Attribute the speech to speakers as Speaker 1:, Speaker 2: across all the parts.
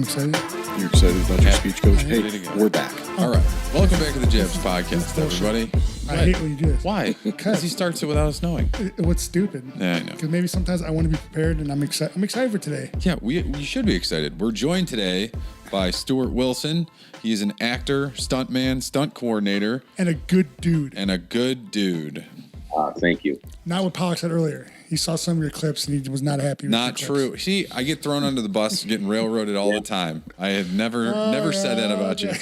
Speaker 1: excited.
Speaker 2: You're excited about your speech, Coach? Hey, we're back.
Speaker 3: All right. Welcome back to the Jabs podcast, everybody.
Speaker 1: I hate when you do this.
Speaker 3: Why? Because he starts it without us knowing.
Speaker 1: What's stupid?
Speaker 3: Yeah, I know.
Speaker 1: Because maybe sometimes I want to be prepared, and I'm excited for today.
Speaker 3: Yeah, we should be excited. We're joined today by Stuart Wilson. He is an actor, stuntman, stunt coordinator.
Speaker 1: And a good dude.
Speaker 2: Thank you.
Speaker 1: Not what Pollock said earlier. He saw some of your clips, and he was not happy with
Speaker 3: Not
Speaker 1: your
Speaker 3: true.
Speaker 1: clips.
Speaker 3: See, I get thrown under the bus, getting railroaded all the time. I have never said that about you.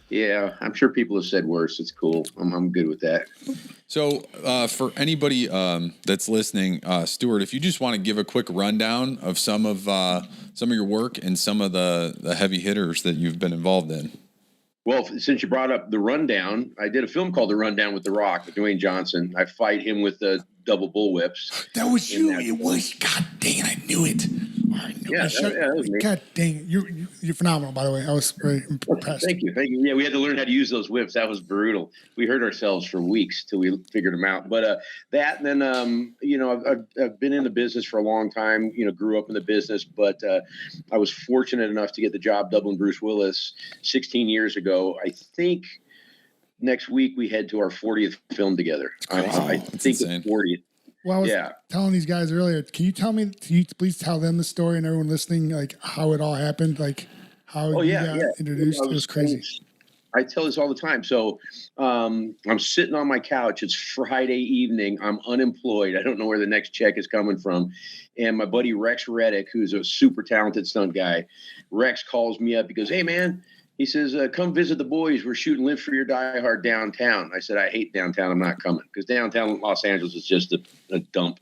Speaker 2: Yeah, I'm sure people have said worse. It's cool. I'm good with that.
Speaker 3: So for anybody that's listening, Stuart, if you just want to give a quick rundown of some of your work and some of the heavy hitters that you've been involved in.
Speaker 2: Well, since you brought up The Rundown, I did a film called The Rundown with The Rock, with Dwayne Johnson. I fight him with the double bullwhips.
Speaker 1: That was you. It was. God dang it. I knew it.
Speaker 2: That was me.
Speaker 1: God dang it. You're phenomenal, by the way. I was very impressed.
Speaker 2: Thank you. Yeah, we had to learn how to use those whips. That was brutal. We hurt ourselves for weeks till we figured them out. But that, and then, I've been in the business for a long time, grew up in the business, but I was fortunate enough to get the job doubling Bruce Willis 16 years ago. I think next week we head to our 40th film together. I think it's 40th.
Speaker 1: Well, I was telling these guys earlier, can you please tell them the story and everyone listening, like how it all happened, like how you got introduced? It was crazy.
Speaker 2: I tell this all the time. So I'm sitting on my couch. It's Friday evening. I'm unemployed. I don't know where the next check is coming from. And my buddy Rex Reddick, who's a super talented stunt guy, Rex calls me up. He goes, "Hey, man." He says, "Come visit the boys. We're shooting Live for Your Die Hard downtown." I said, "I hate downtown. I'm not coming," because downtown Los Angeles is just a dump.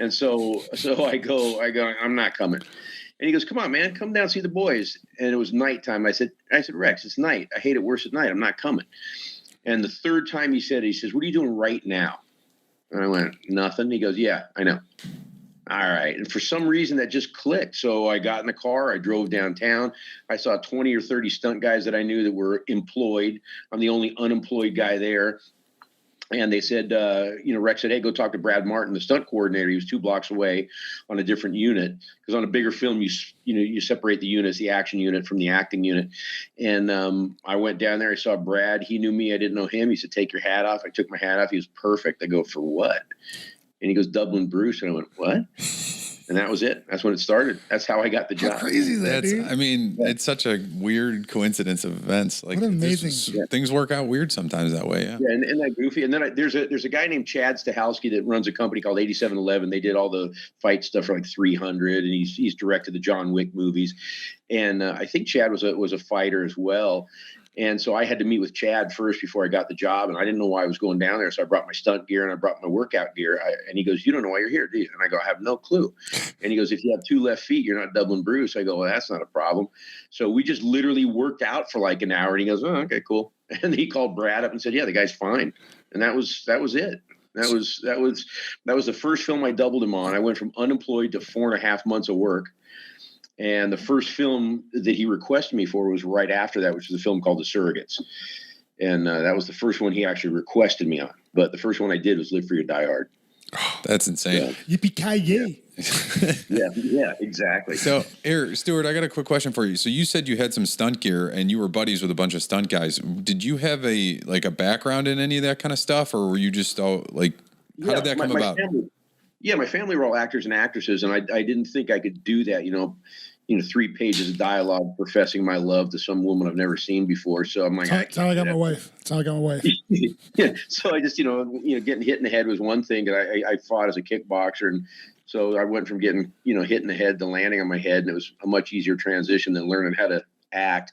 Speaker 2: And so I go, "I'm not coming." And he goes, "Come on, man, come down, see the boys." And it was nighttime. I said, "Rex, it's night. I hate it worse at night. I'm not coming." And the third time he said, he says, "What are you doing right now?" And I went, "Nothing." He goes, "Yeah, I know." All right. And for some reason that just clicked. So I got in the car, I drove downtown. I saw 20 or 30 stunt guys that I knew that were employed. I'm the only unemployed guy there. And they said, Rex said, "Hey, go talk to Brad Martin, the stunt coordinator." He was 2 blocks away on a different unit. Because on a bigger film, you separate the units, the action unit from the acting unit. And I went down there. I saw Brad. He knew me. I didn't know him. He said, "Take your hat off." I took my hat off. He was perfect. I go, "For what?" And he goes, "Dublin Bruce." And I went, "What?" And that was it. That's when it started. That's how I got the job.
Speaker 1: How crazy is that, dude?
Speaker 3: I mean, it's such a weird coincidence of events. Like,
Speaker 1: what amazing.
Speaker 3: Things work out weird sometimes that way. Yeah,
Speaker 2: and that goofy. And then there's a guy named Chad Stahelski that runs a company called 8711. They did all the fight stuff for like 300, and he's directed the John Wick movies. And I think Chad was a fighter as well. And so I had to meet with Chad first before I got the job, and I didn't know why I was going down there. So I brought my stunt gear and I brought my workout gear. And he goes, "You don't know why you're here, do you?" And I go, "I have no clue." And he goes, "If you have 2 left feet, you're not Dublin Bruce." I go, "Well, that's not a problem." So we just literally worked out for like an hour, and he goes, "Oh, okay, cool." And he called Brad up and said, "Yeah, the guy's fine." And that was it. That was the first film I doubled him on. I went from unemployed to 4.5 months of work. And the first film that he requested me for was right after that, which was a film called The Surrogates. And that was the first one he actually requested me on. But the first one I did was Live for Your Die Hard.
Speaker 3: Oh, that's insane.
Speaker 1: Yeah. Yippee-ki-yay.
Speaker 2: Yeah, exactly.
Speaker 3: So, here, Stuart, I got a quick question for you. So you said you had some stunt gear and you were buddies with a bunch of stunt guys. Did you have a background in any of that kind of stuff, or were you just how did that come about?
Speaker 2: My family were all actors and actresses, and I didn't think I could do that, 3 pages of dialogue professing my love to some woman I've never seen before. So I'm like,
Speaker 1: That's how I got my wife.
Speaker 2: Yeah. So I just, getting hit in the head was one thing, and I fought as a kickboxer. And so I went from getting, hit in the head to landing on my head, and it was a much easier transition than learning how to act.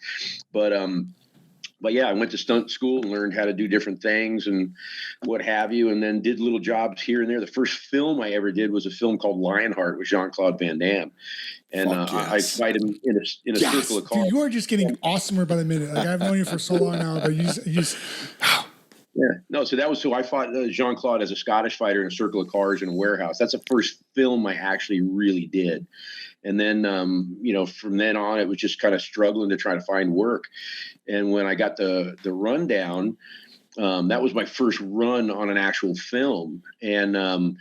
Speaker 2: But yeah, I went to stunt school and learned how to do different things and what have you, and then did little jobs here and there. The first film I ever did was a film called Lionheart with Jean-Claude Van Damme. And I fight him in a circle of cars.
Speaker 1: Dude, you are just getting awesomer by the minute. Like, I've known you for so long now, but you just
Speaker 2: Yeah. No, so I fought Jean-Claude as a Scottish fighter in a circle of cars in a warehouse. That's the first film I actually really did. And then, from then on, it was just kind of struggling to try to find work. And when I got the rundown, that was my first run on an actual film. And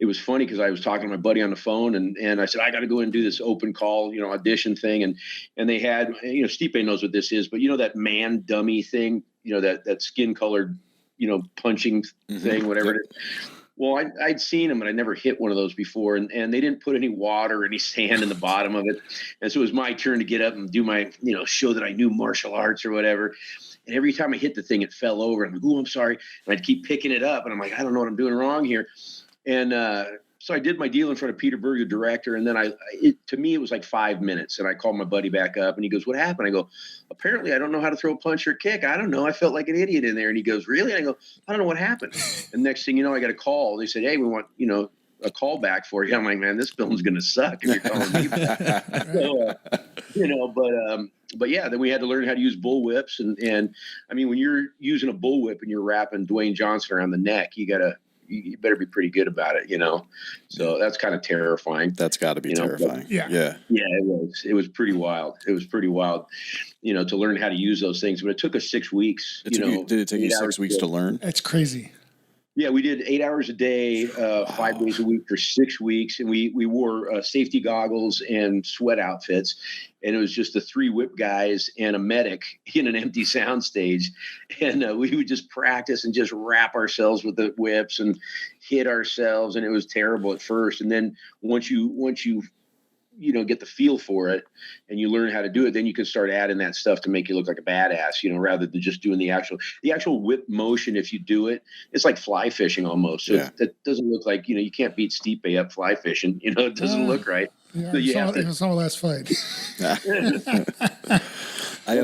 Speaker 2: it was funny because I was talking to my buddy on the phone, and I said, I got to go in and do this open call, audition thing. And they had, Stipe knows what this is, but that man dummy thing, that skin colored, punching thing, whatever it is. Well, I'd seen them, and I never hit one of those before, and they didn't put any water or any sand in the bottom of it. And so it was my turn to get up and do my, show that I knew martial arts or whatever. And every time I hit the thing, it fell over. I'm like, oh, I'm sorry. And I'd keep picking it up, and I'm like, I don't know what I'm doing wrong here. And so I did my deal in front of Peter Berg, the director, and then to me, it was like 5 minutes. And I called my buddy back up, and he goes, what happened? I go, apparently I don't know how to throw a punch or a kick. I don't know. I felt like an idiot in there. And he goes, really? And I go, I don't know what happened. And next thing you know, I got a call. They said, hey, we want, a call back for you. I'm like, man, this film's going to suck if you're calling me back. So, but yeah, then we had to learn how to use bull whips. And I mean, when you're using a bull whip and you're wrapping Dwayne Johnson around the neck, you better be pretty good about it, So that's kind of terrifying.
Speaker 4: That's got to be terrifying.
Speaker 1: But, yeah.
Speaker 2: It was pretty wild. It was pretty wild, to learn how to use those things. But it took us 6 weeks.
Speaker 4: Did it take you 6 weeks to learn?
Speaker 1: That's crazy.
Speaker 2: Yeah, we did 8 hours a day, 5 days a week for 6 weeks, and we wore safety goggles and sweat outfits, and it was just the 3 whip guys and a medic in an empty sound stage, and we would just practice and just wrap ourselves with the whips and hit ourselves, and it was terrible at first, and then once you get the feel for it and you learn how to do it, then you can start adding that stuff to make you look like a badass, rather than just doing the actual whip motion. If you do it, it's like fly fishing almost. So it doesn't look like, you can't beat Stipe up fly fishing, it doesn't look right.
Speaker 1: Yeah, so saw my last fight.
Speaker 4: I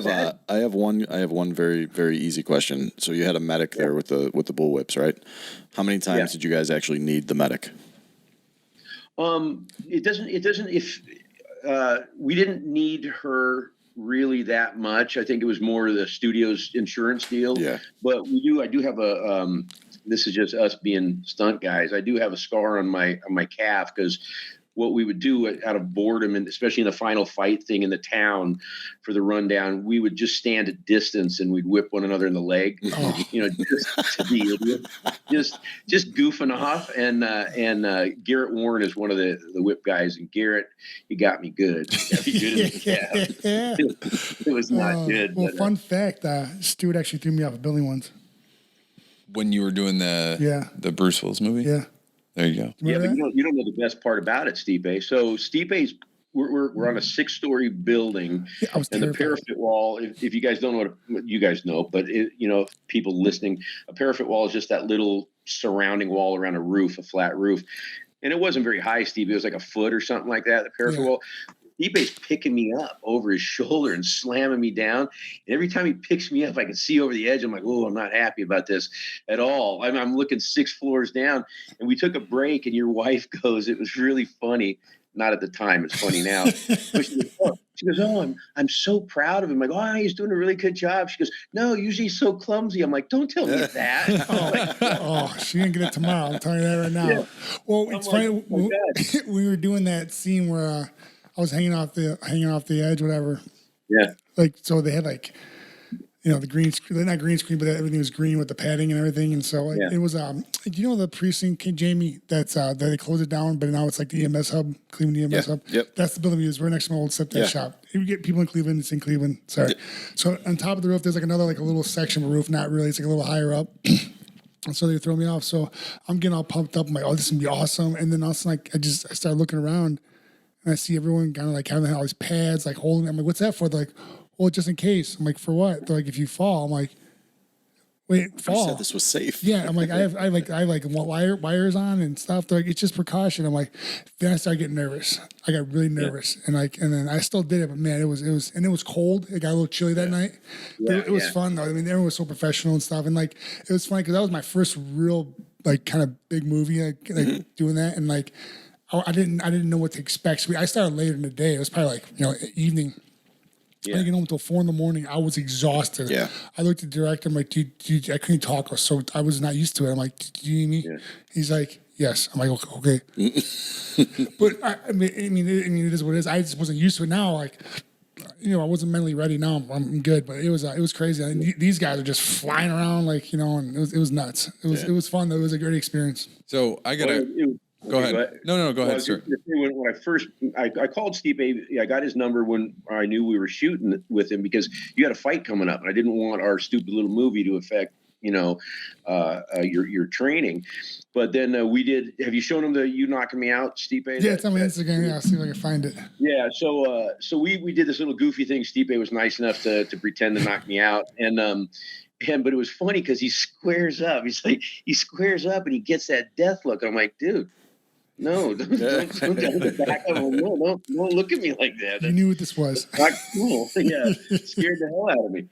Speaker 4: have one very, very easy question. So you had a medic there with the bull whips, right? How many times did you guys actually need the medic?
Speaker 2: It doesn't, if, we didn't need her really that much. I think it was more the studio's insurance deal. Yeah. But I do have this is just us being stunt guys. I do have a scar on my calf because what we would do out of boredom, and especially in the final fight thing in the town for the rundown, we would just stand at distance and we'd whip one another in the leg, just to be idiot, just goofing off. And Garrett Warren is one of the whip guys, and Garrett, he got me good. It was not good.
Speaker 1: Well, fun fact, Stuart actually threw me off a building once.
Speaker 3: When you were doing the Bruce Willis movie?
Speaker 2: Yeah.
Speaker 3: There you go.
Speaker 2: Yeah, but you don't know the best part about it, Stipe. So Stipe's we're on a 6-story building, and the parapet wall. If you guys don't know what you guys know, but people listening, a parapet wall is just that little surrounding wall around a roof, a flat roof, and it wasn't very high, Stipe. It was like a foot or something like that. The parapet wall. Stipe's picking me up over his shoulder and slamming me down. And every time he picks me up, I can see over the edge. I'm like, oh, I'm not happy about this at all. I'm looking 6 floors down. And we took a break, and your wife goes, it was really funny. Not at the time. It's funny now. But she goes, oh, I'm so proud of him. I'm like, oh, he's doing a really good job. She goes, no, usually he's so clumsy. I'm like, don't tell me that.
Speaker 1: She didn't get it tomorrow. I'm telling you that right now. Yeah. Well, it's funny. We were doing that scene where I was hanging off the edge, whatever.
Speaker 2: Yeah.
Speaker 1: Like, so they had the green screen, not green screen, but everything was green with the padding and everything. And so it was, the precinct, Jamie, that's, that they closed it down, but now it's like the EMS hub, Cleveland EMS hub.
Speaker 4: Yep.
Speaker 1: That's the building we use. We're next to my old stepdad shop. If you get people in Cleveland, it's in Cleveland. Sorry. Yep. So on top of the roof, there's like another, like a little section of roof. Not really. It's like a little higher up. And so they throw me off. So I'm getting all pumped up. I'm like, oh, this is gonna be awesome. And then also I started looking around. And I see everyone kind of like having all these pads, like holding. I'm like, what's that for? They're like, well, just in case. I'm like, for what? They're like, if you fall. I'm like, wait, fall.
Speaker 4: I said this was safe.
Speaker 1: Yeah. I'm like, I have wires on and stuff. They're like, it's just precaution. I'm like, then I started getting nervous. I got really nervous, and then I still did it, but man, it was cold. It got a little chilly that night. Yeah, it was fun though. I mean, everyone was so professional and stuff, and like it was funny because that was my first real like kind of big movie, like doing that, and like. I didn't know what to expect. So I started later in the day. It was probably like, evening. Yeah. I didn't get home until 4 a.m. I was exhausted. Yeah. I looked at the director. I'm like, dude, I couldn't talk. I was not used to it. I'm like, do you need me? Yeah. He's like, yes. I'm like, okay. But I mean, it is what it is. I just wasn't used to it now. Like, I wasn't mentally ready. Now I'm good. But it was crazy. And these guys are just flying around, like, and it was nuts. It was fun. It was a great experience.
Speaker 3: So I got Go ahead. No, go ahead, sir.
Speaker 2: When I called Stipe, I got his number when I knew we were shooting with him because you had a fight coming up, and I didn't want our stupid little movie to affect, your training. But then we did. Have you shown him the "You Knocking Me Out," Stipe?
Speaker 1: Yeah, it's on my Instagram. Yeah, I'll see if I can find it.
Speaker 2: Yeah, so we did this little goofy thing. Stipe was nice enough to pretend to knock me out, but it was funny because he squares up. He squares up and he gets that death look. I'm like, dude, no, don't back up. Don't look at me like that.
Speaker 1: You knew what this was.
Speaker 2: Not cool. Yeah, scared the hell out of me.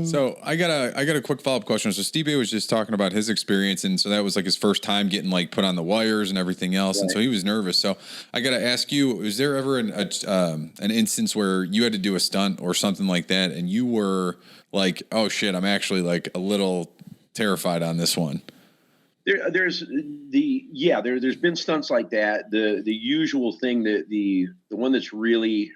Speaker 3: So I got a quick follow-up question. So Stipe was just talking about his experience, and so that was like his first time getting like put on the wires and everything else, and so he was nervous. So I got to ask you, was there ever an instance where you had to do a stunt or something like that, and you were like, oh shit, I'm actually like a little terrified on this one?
Speaker 2: There's been stunts like that. The usual thing that the one that's really,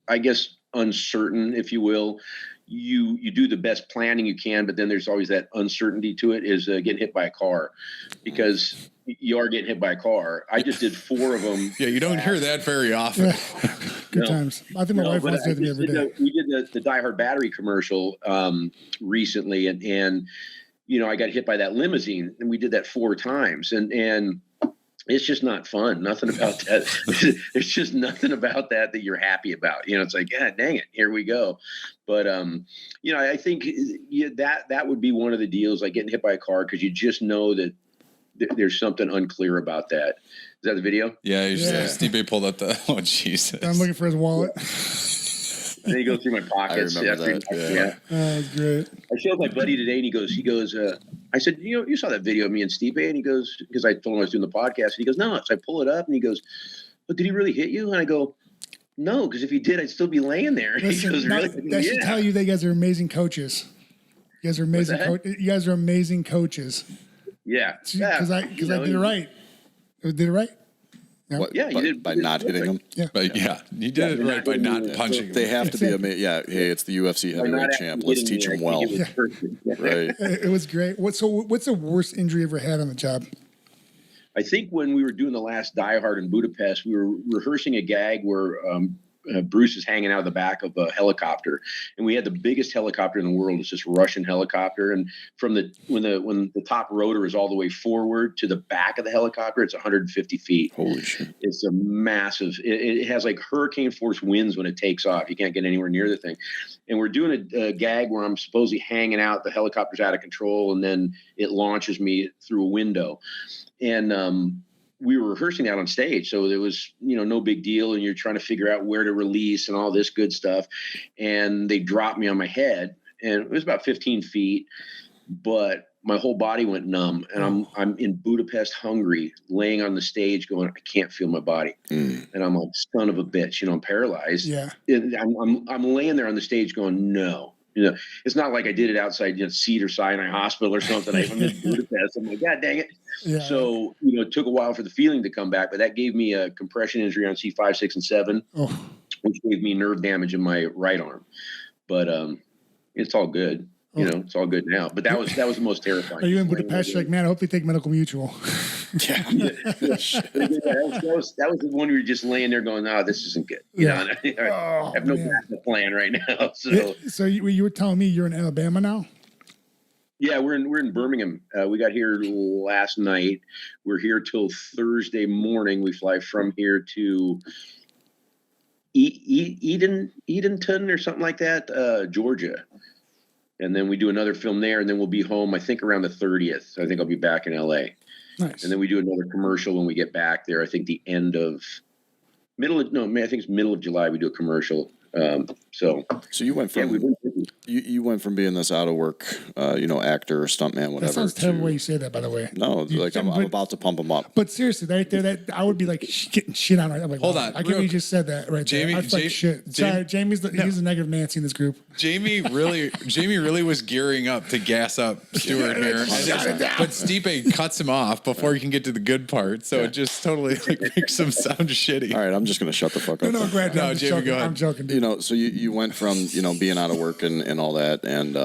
Speaker 2: I guess, uncertain, if you will, you do the best planning you can, but then there's always that uncertainty to it, is getting hit by a car, because you are getting hit by a car. I just did 4 of them.
Speaker 3: Yeah, you don't hear that very often.
Speaker 1: Good times. I think my wife wants to do me every day.
Speaker 2: We did the Die Hard battery commercial recently, and I got hit by that limousine, and we did that 4 times, and it's just not fun. Nothing about that. There's just nothing about that you're happy about. It's like, God dang it, here we go. But I think that would be one of the deals, like getting hit by a car, because you just know that there's something unclear about that. Is that the video?
Speaker 3: Yeah, Stipe pulled up the. Oh Jesus!
Speaker 1: I'm looking for his wallet.
Speaker 2: And then he goes through my pockets.
Speaker 4: I remember that. Yeah.
Speaker 1: That's great. I
Speaker 2: showed my buddy today, and he goes, I said, you saw that video of me and Stipe? And he goes, because I told him I was doing the podcast, and he goes, no. So I pull it up, and he goes, but did he really hit you? And I go, no, because if he did, I'd still be laying there.
Speaker 1: Listen,
Speaker 2: he goes, really?
Speaker 1: That should tell you that you guys are amazing coaches. You guys are amazing. You guys are amazing coaches.
Speaker 2: Yeah.
Speaker 1: Because I did it right. Did it right?
Speaker 2: Yeah, you did
Speaker 4: by not hitting him.
Speaker 1: Yeah,
Speaker 3: but you did it right by not punching.
Speaker 4: They have to be amazing. Yeah, hey, it's the UFC heavyweight champ. Let's teach him well.
Speaker 1: Yeah.
Speaker 4: Right.
Speaker 1: It was great. What's the worst injury you ever had on the job?
Speaker 2: I think when we were doing the last Die Hard in Budapest, we were rehearsing a gag where Bruce is hanging out of the back of a helicopter, and we had the biggest helicopter in the world. It's this Russian helicopter, and from when the top rotor is all the way forward to the back of the helicopter, it's 150 feet.
Speaker 4: Holy shit!
Speaker 2: It's a massive. It has like hurricane force winds when it takes off. You can't get anywhere near the thing. And we're doing a gag where I'm supposedly hanging out. The helicopter's out of control, and then it launches me through a window, and we were rehearsing that on stage. So there was, no big deal. And you're trying to figure out where to release and all this good stuff. And they dropped me on my head, and it was about 15 feet, but my whole body went numb. And I'm in Budapest, Hungary, laying on the stage going, I can't feel my body. And I'm like, son of a bitch, I'm paralyzed.
Speaker 1: Yeah.
Speaker 2: And I'm laying there on the stage going, no. It's not like I did it outside, Cedar Sinai Hospital or something. I'm in Budapest. I'm like, God dang it.
Speaker 1: Yeah.
Speaker 2: So, it took a while for the feeling to come back, but that gave me a compression injury on C5, 6, and 7, which gave me nerve damage in my right arm. But it's all good. It's all good now. But that was the most terrifying.
Speaker 1: Are you in Budapest? You're like, man, I hope they take Medical Mutual.
Speaker 2: Yeah. That was the one where you're just laying there going, oh, this isn't good. I have no backup plan right now.
Speaker 1: So you were telling me you're in Alabama now?
Speaker 2: Yeah, we're in Birmingham. We got here last night. We're here till Thursday morning. We fly from here to Edenton or something like that, Georgia. And then we do another film there, and then we'll be home, I think, around the 30th. I think I'll be back in L.A.
Speaker 1: Nice.
Speaker 2: And then we do another commercial when we get back there. I think middle of July we do a commercial. So
Speaker 4: you went from you went from being this out of work, actor or stuntman, whatever.
Speaker 1: That sounds terrible way you say that, by the way.
Speaker 4: No, I'm about to pump him up.
Speaker 1: But seriously, right there, that I would be like getting shit on. Right? I'm like,
Speaker 3: hold on,
Speaker 1: I can't believe you just said that right
Speaker 3: Jamie,
Speaker 1: there. I feel like shit. Sorry, Jamie's he's the negative Nancy in this group.
Speaker 3: Jamie really was gearing up to gas up Stuart here, but Stipe cuts him off before he can get to the good part. So it just totally makes him sound shitty.
Speaker 4: All right, I'm just gonna shut the fuck up.
Speaker 1: No, Brad.
Speaker 3: No, Jamie, go ahead.
Speaker 1: I'm joking. Dude.
Speaker 4: So you went from being out of work and and all that, and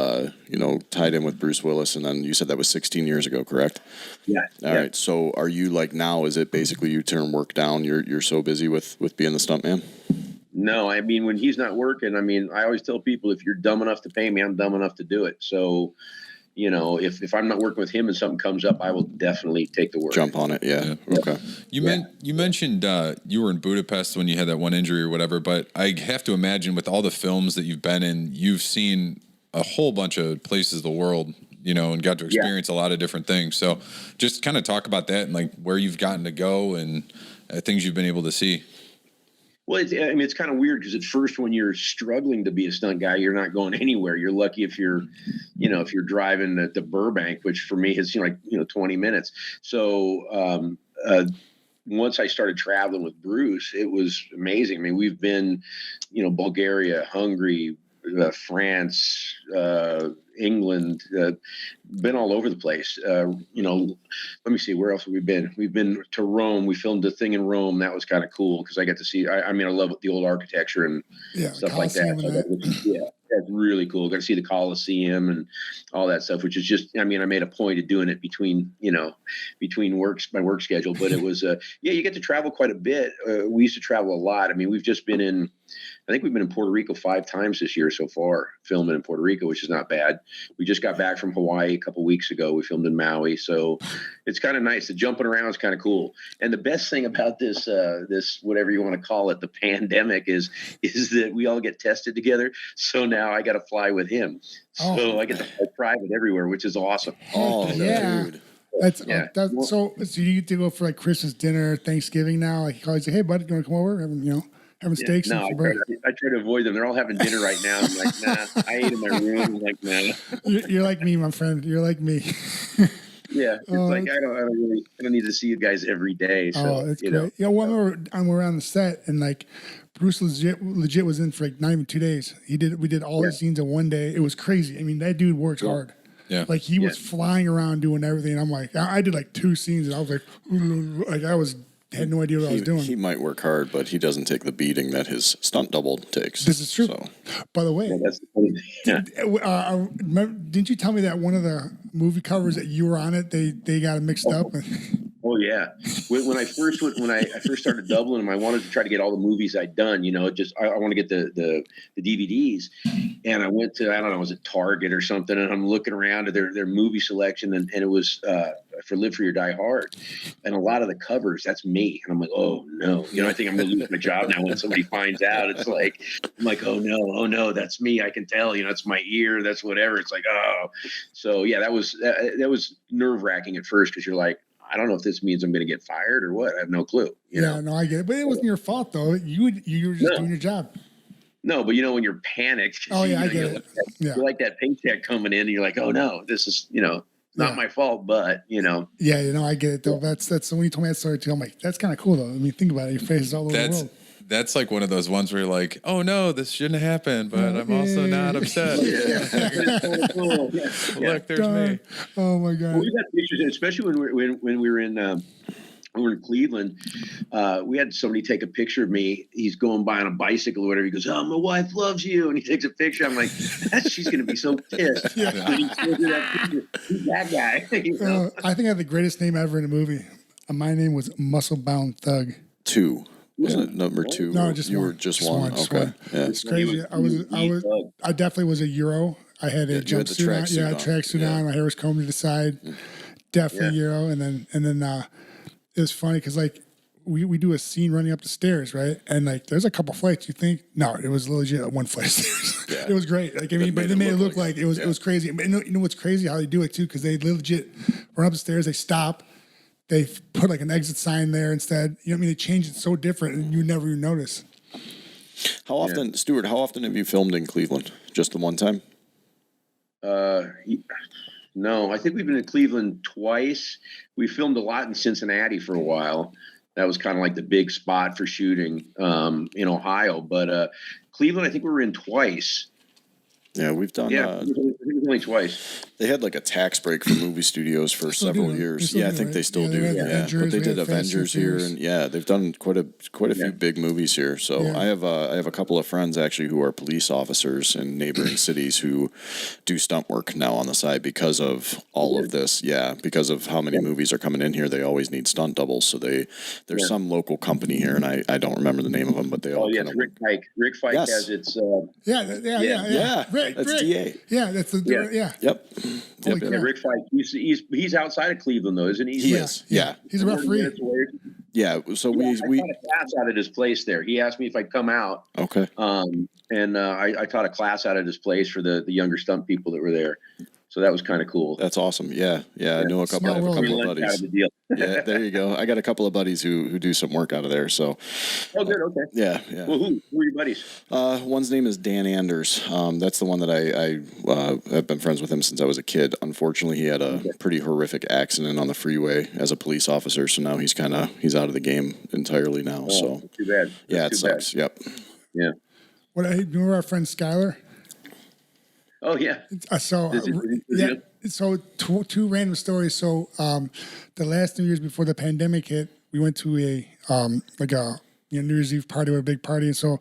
Speaker 4: tied in with Bruce Willis, and then you said that was 16 years ago, correct?
Speaker 2: Yeah.
Speaker 4: All right. So are you like now? Is it basically you turn work down? You're so busy with being the stuntman?
Speaker 2: No, I mean, when he's not working, I mean, I always tell people, if you're dumb enough to pay me, I'm dumb enough to do it. So, if I'm not working with him and something comes up, I will definitely take the work.
Speaker 4: Jump on it. Yeah. Okay.
Speaker 3: You mentioned you were in Budapest when you had that one injury or whatever, but I have to imagine with all the films that you've been in, you've seen a whole bunch of places of the world, and got to experience a lot of different things. So just kind of talk about that and like where you've gotten to go and things you've been able to see.
Speaker 2: Well, it's kind of weird because at first when you're struggling to be a stunt guy, you're not going anywhere. You're lucky if you're driving to Burbank, which for me is 20 minutes. So once I started traveling with Bruce, it was amazing. I mean, we've been, Bulgaria, Hungary, France, England, been all over the place. Let me see, where else have we been? We've been to Rome. We filmed a thing in Rome. That was kind of cool because I get to see, I love the old architecture and stuff like that. So that's really cool. Got to see the Colosseum and all that stuff, which is just, I made a point of doing it between my work schedule, but it was, you get to travel quite a bit. We used to travel a lot. I mean, we've just been I think we've been in Puerto Rico 5 times this year so far, filming in Puerto Rico, which is not bad. We just got back from Hawaii a couple weeks ago. We filmed in Maui. So it's kind of nice. The jumping around is kind of cool. And the best thing about this whatever you want to call it, the pandemic is that we all get tested together. So now I got to fly with him. So I get to fly private everywhere, which is awesome.
Speaker 4: Oh,
Speaker 1: yeah.
Speaker 4: dude.
Speaker 1: So you get to go for like Christmas dinner, Thanksgiving now. Like he calls you, hey bud, you want to come over? Having steaks.
Speaker 2: No, I try to avoid them. They're all having dinner right now. I'm like, nah, I ate in my room. I'm like, nah.
Speaker 1: You're like me, my friend. You're like me.
Speaker 2: Yeah, it's like I don't need to see you guys every day. So
Speaker 1: it's great. When we were on the set and like Bruce legit was in for like not even 2 days. We did all his scenes in one day. It was crazy. I mean, that dude works hard.
Speaker 3: Yeah.
Speaker 1: Like he was flying around doing everything. I'm like, I did like 2 scenes and I was like, had no idea what I was doing.
Speaker 4: He might work hard, but he doesn't take the beating that his stunt double takes.
Speaker 1: This is true.
Speaker 4: So.
Speaker 1: By the way,
Speaker 2: that's the funny thing.
Speaker 1: didn't you tell me that one of the movie covers that you were on it, they got it mixed up?
Speaker 2: Oh yeah. When I first started doubling them, I wanted to try to get all the movies I'd done. I want to get the DVDs, and I went to, I don't know, was it Target or something? And I'm looking around at their movie selection, and it was for Live Free or Die Hard, and a lot of the covers, that's me, and I'm like, oh no, I think I'm gonna lose my job now when somebody finds out. It's like, I'm like, oh no, that's me. I can tell, it's my ear, that's whatever. It's like, oh, so yeah, that was nerve wracking at first because you're like, I don't know if this means I'm going to get fired or what. I have no clue.
Speaker 1: No, I get it. But it wasn't your fault, though. You were just doing your job.
Speaker 2: No, but when you're panicked.
Speaker 1: Oh, yeah, I get it.
Speaker 2: You like that paycheck coming in and you're like, oh, no, this is, not my fault, but,
Speaker 1: Yeah, I get it, though. That's when you told me that story, too. I'm like, that's kind of cool, though. I mean, think about it. Your face is all over the world.
Speaker 3: That's like one of those ones where you're like, oh no, this shouldn't have happened, but I'm also not upset. Look, there's me.
Speaker 1: Oh my God.
Speaker 2: Well, we got pictures, especially when we were in Cleveland. We had somebody take a picture of me. He's going by on a bicycle or whatever. He goes, oh, my wife loves you. And he takes a picture. I'm like, she's going to be so pissed. Who's that guy?
Speaker 1: I think I had the greatest name ever in a movie. My name was Muscle Bound Thug.
Speaker 4: 2. Wasn't it number 2?
Speaker 1: No, just
Speaker 4: you
Speaker 1: one.
Speaker 4: were just one. Okay. Yeah.
Speaker 1: It's crazy. I definitely was a Euro. I had a jumpsuit on. Yeah, tracksuit on. My hair was combed to the side. Definitely Euro. And then it was funny because like we do a scene running up the stairs, right? And like there's a couple flights. You think no, it was legit one flight of stairs. Yeah. It was great. Like but they made it look like it was crazy. But you know what's crazy? How they do it too? Because they legit run up the stairs. They stop. They put like an exit sign there instead. You know what I mean? They changed it so different, and you never even notice.
Speaker 4: How often, Stuart? How often have you filmed in Cleveland? Just the one time?
Speaker 2: No, I think we've been in Cleveland twice. We filmed a lot in Cincinnati for a while. That was kind of like the big spot for shooting in Ohio. But Cleveland, I think we were in twice.
Speaker 4: Yeah, we've done.
Speaker 2: Yeah, only twice.
Speaker 4: They had like a tax break for movie studios for several years. Yeah, I think they still do. Yeah, but they did Avengers here, and they've done quite a few big movies here. So I have a couple of friends actually who are police officers in neighboring cities who do stunt work now on the side because of all of this. Yeah, because of how many movies are coming in here, they always need stunt doubles. So there's some local company here, and I don't remember the name of them, but they all.
Speaker 2: Oh yes, Rick Fike. Rick Fike has its.
Speaker 4: Yeah.
Speaker 1: Rick,
Speaker 4: That's DA.
Speaker 1: Yeah, that's the
Speaker 4: Yep.
Speaker 2: Yeah, Rick Fike. He's outside of Cleveland though, isn't he?
Speaker 4: He is. Yeah.
Speaker 1: He's a referee.
Speaker 4: Yeah. So
Speaker 2: I
Speaker 4: we
Speaker 2: taught a class out at his place there. He asked me if I'd come out.
Speaker 4: Okay.
Speaker 2: And I taught a class out at his place for the younger stunt people that were there. So that was kind of cool.
Speaker 4: That's awesome. Yeah. I know a couple of buddies. Yeah, there you go. I got a couple of buddies who do some work out of there. So.
Speaker 2: Oh, good. Okay.
Speaker 4: Yeah.
Speaker 2: Well, who are your buddies?
Speaker 4: One's name is Dan Anders. That's the one that I have been friends with him since I was a kid. Unfortunately, he had a pretty horrific accident on the freeway as a police officer. So now he's out of the game entirely now. So
Speaker 2: too bad.
Speaker 4: Yeah, it sucks. Yep.
Speaker 2: Yeah.
Speaker 1: Remember our friend Skylar?
Speaker 2: Oh yeah.
Speaker 1: So two random stories. So the last New Year's before the pandemic hit, we went to a New Year's Eve party or a big party. And so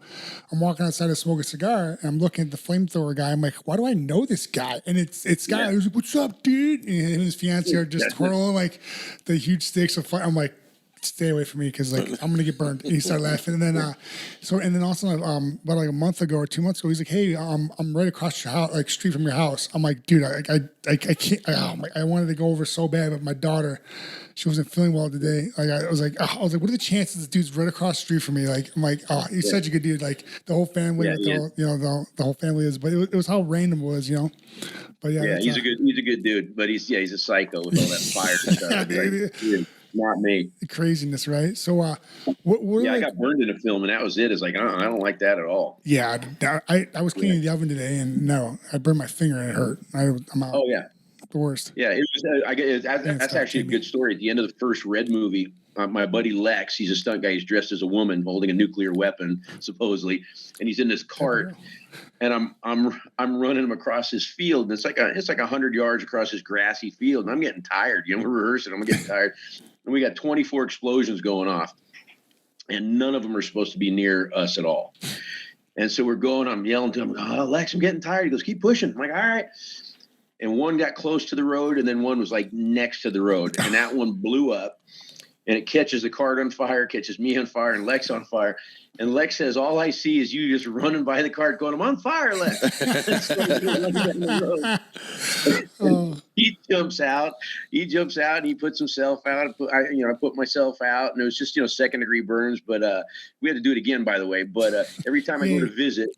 Speaker 1: I'm walking outside to smoke a cigar and I'm looking at the flamethrower guy. I'm like, why do I know this guy? And it's Guy. He's like, what's up, dude? And him and his fiance are just twirling like the huge sticks of fire. I'm like, stay away from me because like I'm gonna get burned. And he started laughing, and then also about like a month ago or 2 months ago, he's like, "Hey, I'm right across your house, like street from your house." I'm like, "Dude, I can't. I wanted to go over so bad, but my daughter, she wasn't feeling well today. Like I was like, what are the chances this dude's right across the street from me? Like I'm like, oh, he's such a good dude. Like the whole family, the whole family is. But it was how random it was, But yeah,
Speaker 2: he's a good dude. But he's a psycho with all that fire stuff. Not me.
Speaker 1: Craziness, right? So,
Speaker 2: I got burned in a film, and that was it. It's like I don't like that at all.
Speaker 1: Yeah, I was cleaning the oven today, and no, I burned my finger and it hurt. I'm out.
Speaker 2: Oh yeah,
Speaker 1: the worst.
Speaker 2: Yeah, it was. That's actually a good story. At the end of the first Red movie, my buddy Lex, he's a stunt guy. He's dressed as a woman holding a nuclear weapon, supposedly, and he's in this cart. And I'm running him across his field, and it's like 100 yards across this grassy field, and I'm getting tired. We're rehearsing. I'm getting tired. And we got 24 explosions going off, and none of them are supposed to be near us at all. And so we're going, I'm yelling to him, "Oh, Lex, I'm getting tired." He goes, "Keep pushing." I'm like, "All right." And one got close to the road, and then one was like next to the road, and that one blew up. And it catches the cart on fire, catches me on fire, and Lex on fire. And Lex says, "All I see is you just running by the cart going, 'I'm on fire, Lex.'" He jumps out. And he puts himself out. I put myself out, and it was just, second degree burns. But we had to do it again, by the way. But every time I go to visit,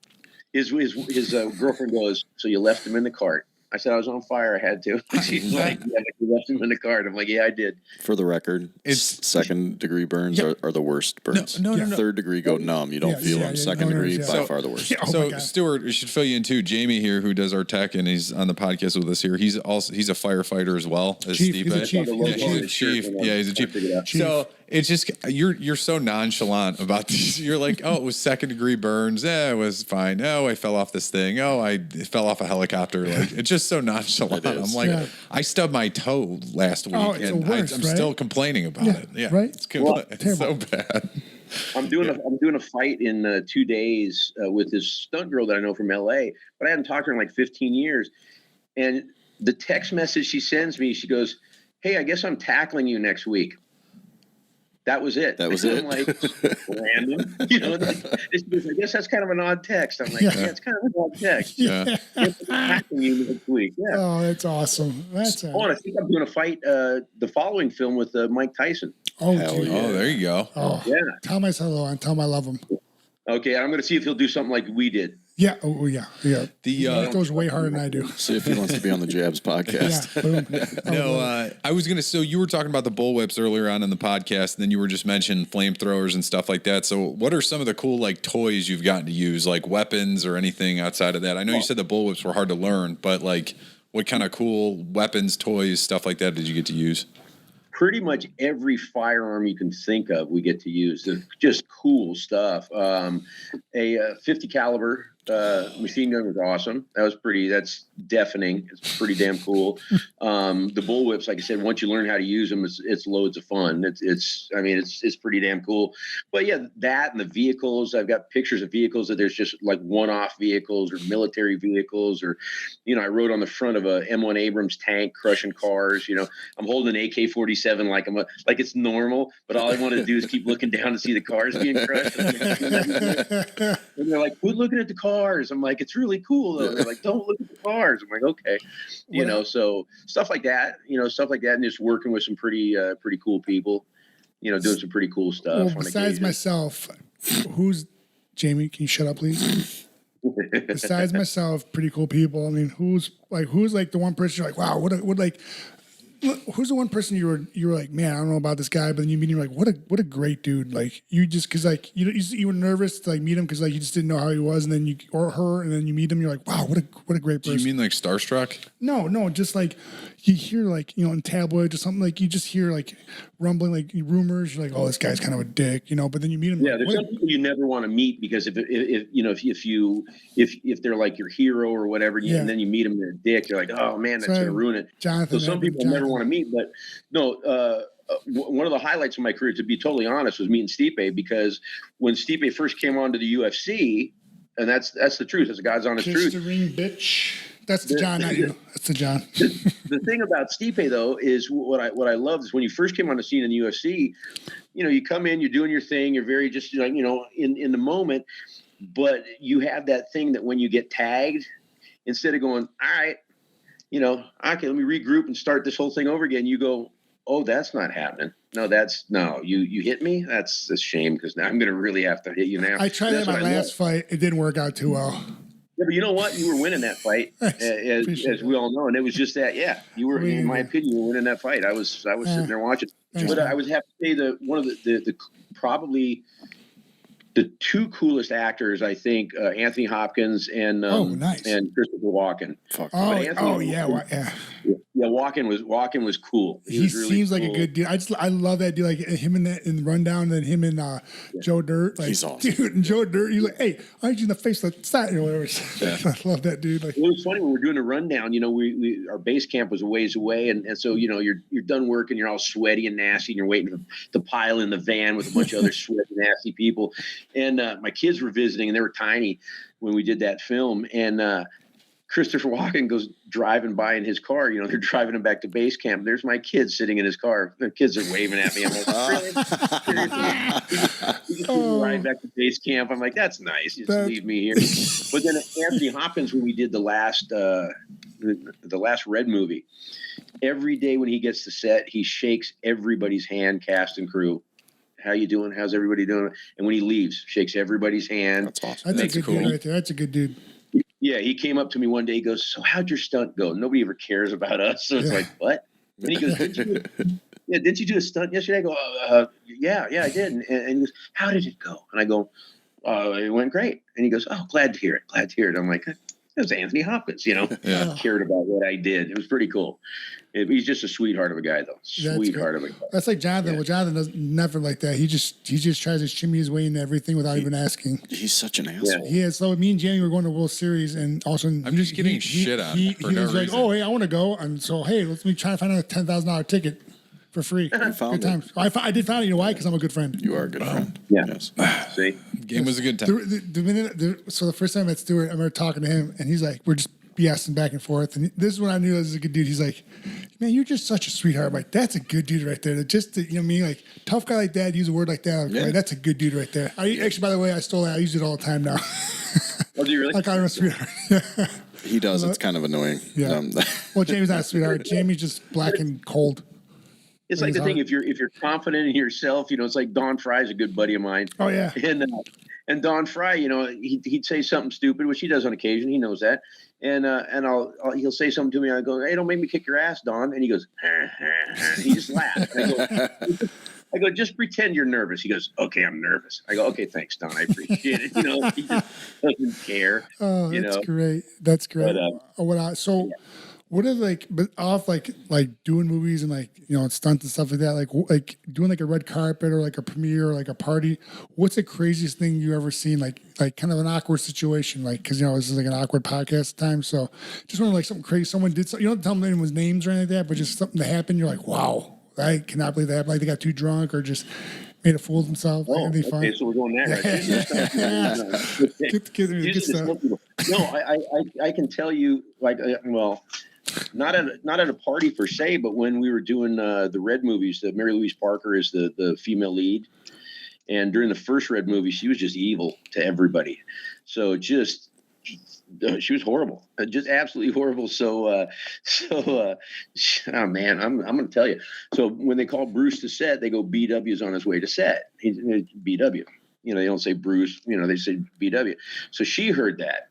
Speaker 2: his girlfriend goes, "So you left him in the cart?" I said, "I was on fire. I had to." She's like, "Yeah, you left him in the cart." I'm like, "Yeah, I did."
Speaker 4: For the record, second degree burns are the worst burns.
Speaker 3: No.
Speaker 4: Third degree go numb. You don't feel them. Second degree, by far the worst.
Speaker 3: So Stuart, we should fill you in too. Jamie here, who does our tech, and he's on the podcast with us here. He's a firefighter as well as
Speaker 1: Chief.
Speaker 3: Stipe.
Speaker 1: He's a chief.
Speaker 3: He's a chief. Yeah, he's a chief. So it's just you're so nonchalant about these. You're like, "Oh, it was second degree burns. It was fine. Oh, I fell off this thing. Oh, I fell off a helicopter." Like it's just so nonchalant. I'm like, I stubbed my toe last week, and I'm still complaining about it. Yeah,
Speaker 1: right.
Speaker 3: It's so bad.
Speaker 2: I'm doing a fight in 2 days with this stunt girl that I know from LA, but I hadn't talked to her in like 15 years. And the text message she sends me, she goes, "Hey, I guess I'm tackling you next week." That was it.
Speaker 4: That was it.
Speaker 2: I'm like, random. I guess that's kind of an odd text. I'm like, yeah, it's kind of an odd text.
Speaker 3: Yeah.
Speaker 2: Tackling you next week. Yeah.
Speaker 1: Oh, that's awesome.
Speaker 2: I think I'm doing a fight, the following film with Mike Tyson.
Speaker 1: Oh,
Speaker 3: there you go.
Speaker 1: Oh, yeah. Tell him I said hello and tell him I love him.
Speaker 2: Okay, I'm going to see if he'll do something like we did.
Speaker 1: Yeah. Oh, yeah. He goes way harder than I do.
Speaker 4: See if he wants to be on the Jabs podcast.
Speaker 3: I was going to. So you were talking about the bullwhips earlier on in the podcast, and then you were just mentioning flamethrowers and stuff like that. So what are some of the cool like toys you've gotten to use, like weapons or anything outside of that? I know you said the bullwhips were hard to learn, but like what kind of cool weapons, toys, stuff like that did you get to use?
Speaker 2: Pretty much every firearm you can think of, we get to use. They're just cool stuff. A 50 caliber Machine gun was awesome. That's deafening. It's pretty damn cool. The bullwhips, like I said, once you learn how to use them, it's loads of fun. It's pretty damn cool. But yeah, that and the vehicles, I've got pictures of vehicles that there's just like one-off vehicles or military vehicles, or, I rode on the front of a M1 Abrams tank crushing cars. I'm holding an AK-47 like it's normal, but all I want to do is keep looking down to see the cars being crushed. And they're like, quit looking at the cars. I'm like, it's really cool though. And they're like, don't look at the cars. I'm like, okay. So stuff like that, and just working with some pretty cool people, doing some pretty cool stuff.
Speaker 1: Well, besides myself, who's Jamie? Can you shut up, please? Besides myself, pretty cool people. I mean, who's like the one person you're like, wow, who's the one person you were like, man, I don't know about this guy, but then you meet him, you're like, what a great dude. Like you just, cause like you were nervous to like meet him, cause like you just didn't know how he was, and then you meet him, you're like, wow, what a great person.
Speaker 3: Do you mean like starstruck?
Speaker 1: No, just like you hear like, in tabloids or something, like you just hear like rumbling, like rumors, you're like, oh, this guy's kind of a dick, but then you meet him.
Speaker 2: Yeah, there's some people you never want to meet, because if they're like your hero or whatever, and then you meet them, they're a dick, you're like, oh man, that's gonna ruin it.
Speaker 1: Jonathan,
Speaker 2: so some people never want to meet, but no. One of the highlights of my career, to be totally honest, was meeting Stipe, because when Stipe first came onto the UFC, and that's the truth, that's the God's honest truth.
Speaker 1: The ring, bitch. That's the John, not you. That's the John.
Speaker 2: The thing about Stipe, though, is what I loved is when you first came on the scene in the UFC, you come in, you're doing your thing, you're very just like, in the moment, but you have that thing that when you get tagged, instead of going, all right, okay, let me regroup and start this whole thing over again, you go, oh, that's not happening. No, you hit me? That's a shame, because now I'm going to really have to hit you now.
Speaker 1: I tried that in my last fight. It didn't work out too well.
Speaker 2: Yeah, but you know what? You were winning that fight, as we all know, and it was just that. Yeah, you were, in my opinion, you were winning that fight. I was sitting there watching, but I would have to say one of the probably the two coolest actors, I think, Anthony Hopkins and
Speaker 1: nice.
Speaker 2: And Christopher Walken. Yeah, Walken was cool.
Speaker 1: He really seems like a good dude. I love that dude. Like him in the Rundown, and him and Joe Dirt. Like, he's awesome. Dude, and Joe Dirt, he's like, hey, I hit you in the face like that or whatever. Yeah. I love that dude. Like,
Speaker 2: it was funny when we were doing the Rundown. We our base camp was a ways away, and so you're done working, you're all sweaty and nasty, and you're waiting to pile in the van with a bunch of other sweaty, nasty people. And my kids were visiting, and they were tiny when we did that film, and Christopher Walken goes driving by in his car. They're driving him back to base camp. There's my kids sitting in his car. The kids are waving at me. I'm like, really? He just ride back to base camp. I'm like, that's nice. Just leave me here. But then Anthony Hopkins, when we did the last Red movie, every day when he gets to set, he shakes everybody's hand, cast and crew. How you doing? How's everybody doing? And when he leaves, shakes everybody's hand.
Speaker 1: That's awesome. That's a good dude right there. That's a good dude.
Speaker 2: Yeah, he came up to me one day. He goes, so how'd your stunt go? Nobody ever cares about us. So it's like, what? And he goes, didn't you do a stunt yesterday? I go, yeah, I did. And he goes, how did it go? And I go, it went great. And he goes, oh, glad to hear it. I'm like, it was Anthony Hopkins, cared about what I did. It was pretty cool. He's just a sweetheart of a guy, though. Sweetheart of a guy.
Speaker 1: That's like Jonathan. Yeah. Well, Jonathan does never like that. He just tries to shimmy his way into everything without even asking.
Speaker 4: He's such an asshole.
Speaker 1: Yeah. He is. So me and Jamie were going to World Series, and also
Speaker 3: I'm just getting shit on.
Speaker 1: He was like, oh, hey, I want to go, and so hey, let me try to find a $10,000 ticket for free. Good times. I did find it. You know why? Because I'm a good friend.
Speaker 4: You are a good friend.
Speaker 2: Yeah.
Speaker 4: Yes.
Speaker 2: See,
Speaker 3: game was a good time.
Speaker 1: So the first time I met Stuart, I remember talking to him, and he's like, we're just BSing back and forth, and this is when I knew this was a good dude. He's like, man, you're just such a sweetheart. I'm like, that's a good dude right there. Just you know what I mean, like tough guy like that, use a word like that. Like, that's a good dude right there. Actually, by the way, I stole that. I use it all the time now.
Speaker 2: Oh, do you really?
Speaker 1: I call him a sweetheart.
Speaker 4: He does. It's kind of annoying.
Speaker 1: Yeah. Well, Jamie's not a sweetheart. Jamie's just black and cold.
Speaker 2: It's like the thing, if you're confident in yourself, it's like Don Fry's a good buddy of mine.
Speaker 1: Oh yeah.
Speaker 2: And Don Fry, he'd say something stupid, which he does on occasion. He knows that. And he'll say something to me. I go, hey, don't make me kick your ass, Don. And he goes, he just laughs. I go, just pretend you're nervous. He goes, okay, I'm nervous. I go, okay, thanks, Don. I appreciate it. He just doesn't care.
Speaker 1: Oh, that's great. That's great.
Speaker 2: But,
Speaker 1: What is like, but off like doing movies and like, you know, stunts and stuff like that, like doing like a red carpet or like a premiere or like a party. What's the craziest thing you ever seen? Like kind of an awkward situation, like, because, you know, this is like an awkward podcast time. So just want like something crazy. Someone did something, you don't tell them anyone's names or anything like that, but just something that happened. You're like, wow, I cannot believe that happened. Like they got too drunk or just made a fool of themselves.
Speaker 2: Oh, okay, so we're going there. Right?
Speaker 1: Get the kids in good stuff.
Speaker 2: No, I can tell you, like, well, not at a party per se, but when we were doing the Red movies, the Mary Louise Parker is the female lead, and during the first Red movie, she was just evil to everybody. So just she was horrible, just absolutely horrible. So oh man, I'm going to tell you. So when they call Bruce to set, they go, BW's on his way to set. He's BW. You know, they don't say Bruce. You know, they say BW. So she heard that,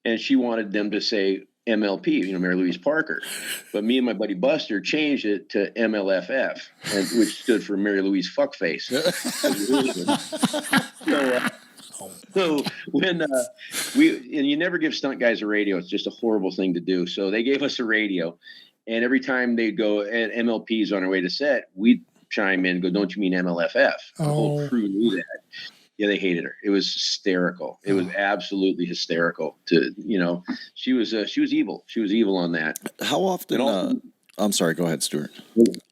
Speaker 2: and she wanted them to say MLP, you know, Mary Louise Parker. But me and my buddy Buster changed it to MLFF, which stood for Mary Louise Fuckface. So when and you never give stunt guys a radio, it's just a horrible thing to do. So they gave us a radio, and every time they'd go, and MLP's on our way to set, we'd chime in and go, don't you mean MLFF? The whole crew knew that. Yeah, they hated her. It was hysterical. It was absolutely hysterical. She was evil. She was evil on that.
Speaker 4: How often? I'm sorry. Go ahead, Stuart.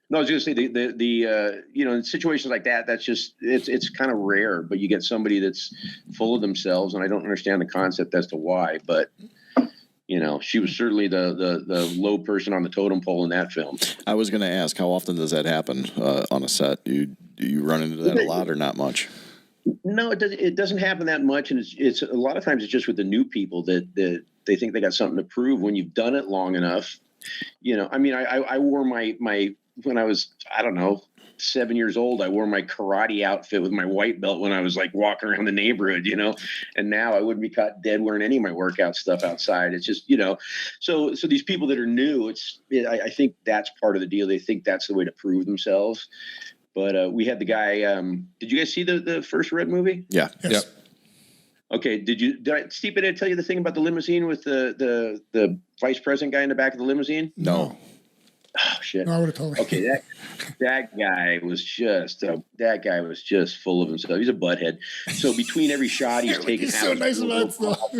Speaker 2: No, I was going to say the in situations like that, that's just it's kind of rare. But you get somebody that's full of themselves, and I don't understand the concept as to why. But you know, she was certainly the low person on the totem pole in that film.
Speaker 4: I was going to ask, how often does that happen on a set? Do you run into that a lot or not much?
Speaker 2: No, it doesn't happen that much, and it's a lot of times it's just with the new people that they think they got something to prove when you've done it long enough. You know, I mean, I wore my when I was, I don't know, 7 years old, I wore my karate outfit with my white belt when I was like walking around the neighborhood, you know, and now I wouldn't be caught dead wearing any of my workout stuff outside. It's just, you know, so these people that are new, I think that's part of the deal. They think that's the way to prove themselves. But we had the guy. Did you guys see the first Red movie?
Speaker 4: Yeah.
Speaker 3: Yes. Yep.
Speaker 2: Okay. Stipe, did I tell you the thing about the limousine with the vice president guy in the back of the limousine?
Speaker 4: No.
Speaker 2: Oh shit!
Speaker 1: No, I would have told me.
Speaker 2: Okay, that guy was just full of himself. He's a butthead. So between every shot, he's taking
Speaker 1: so nice about stuff.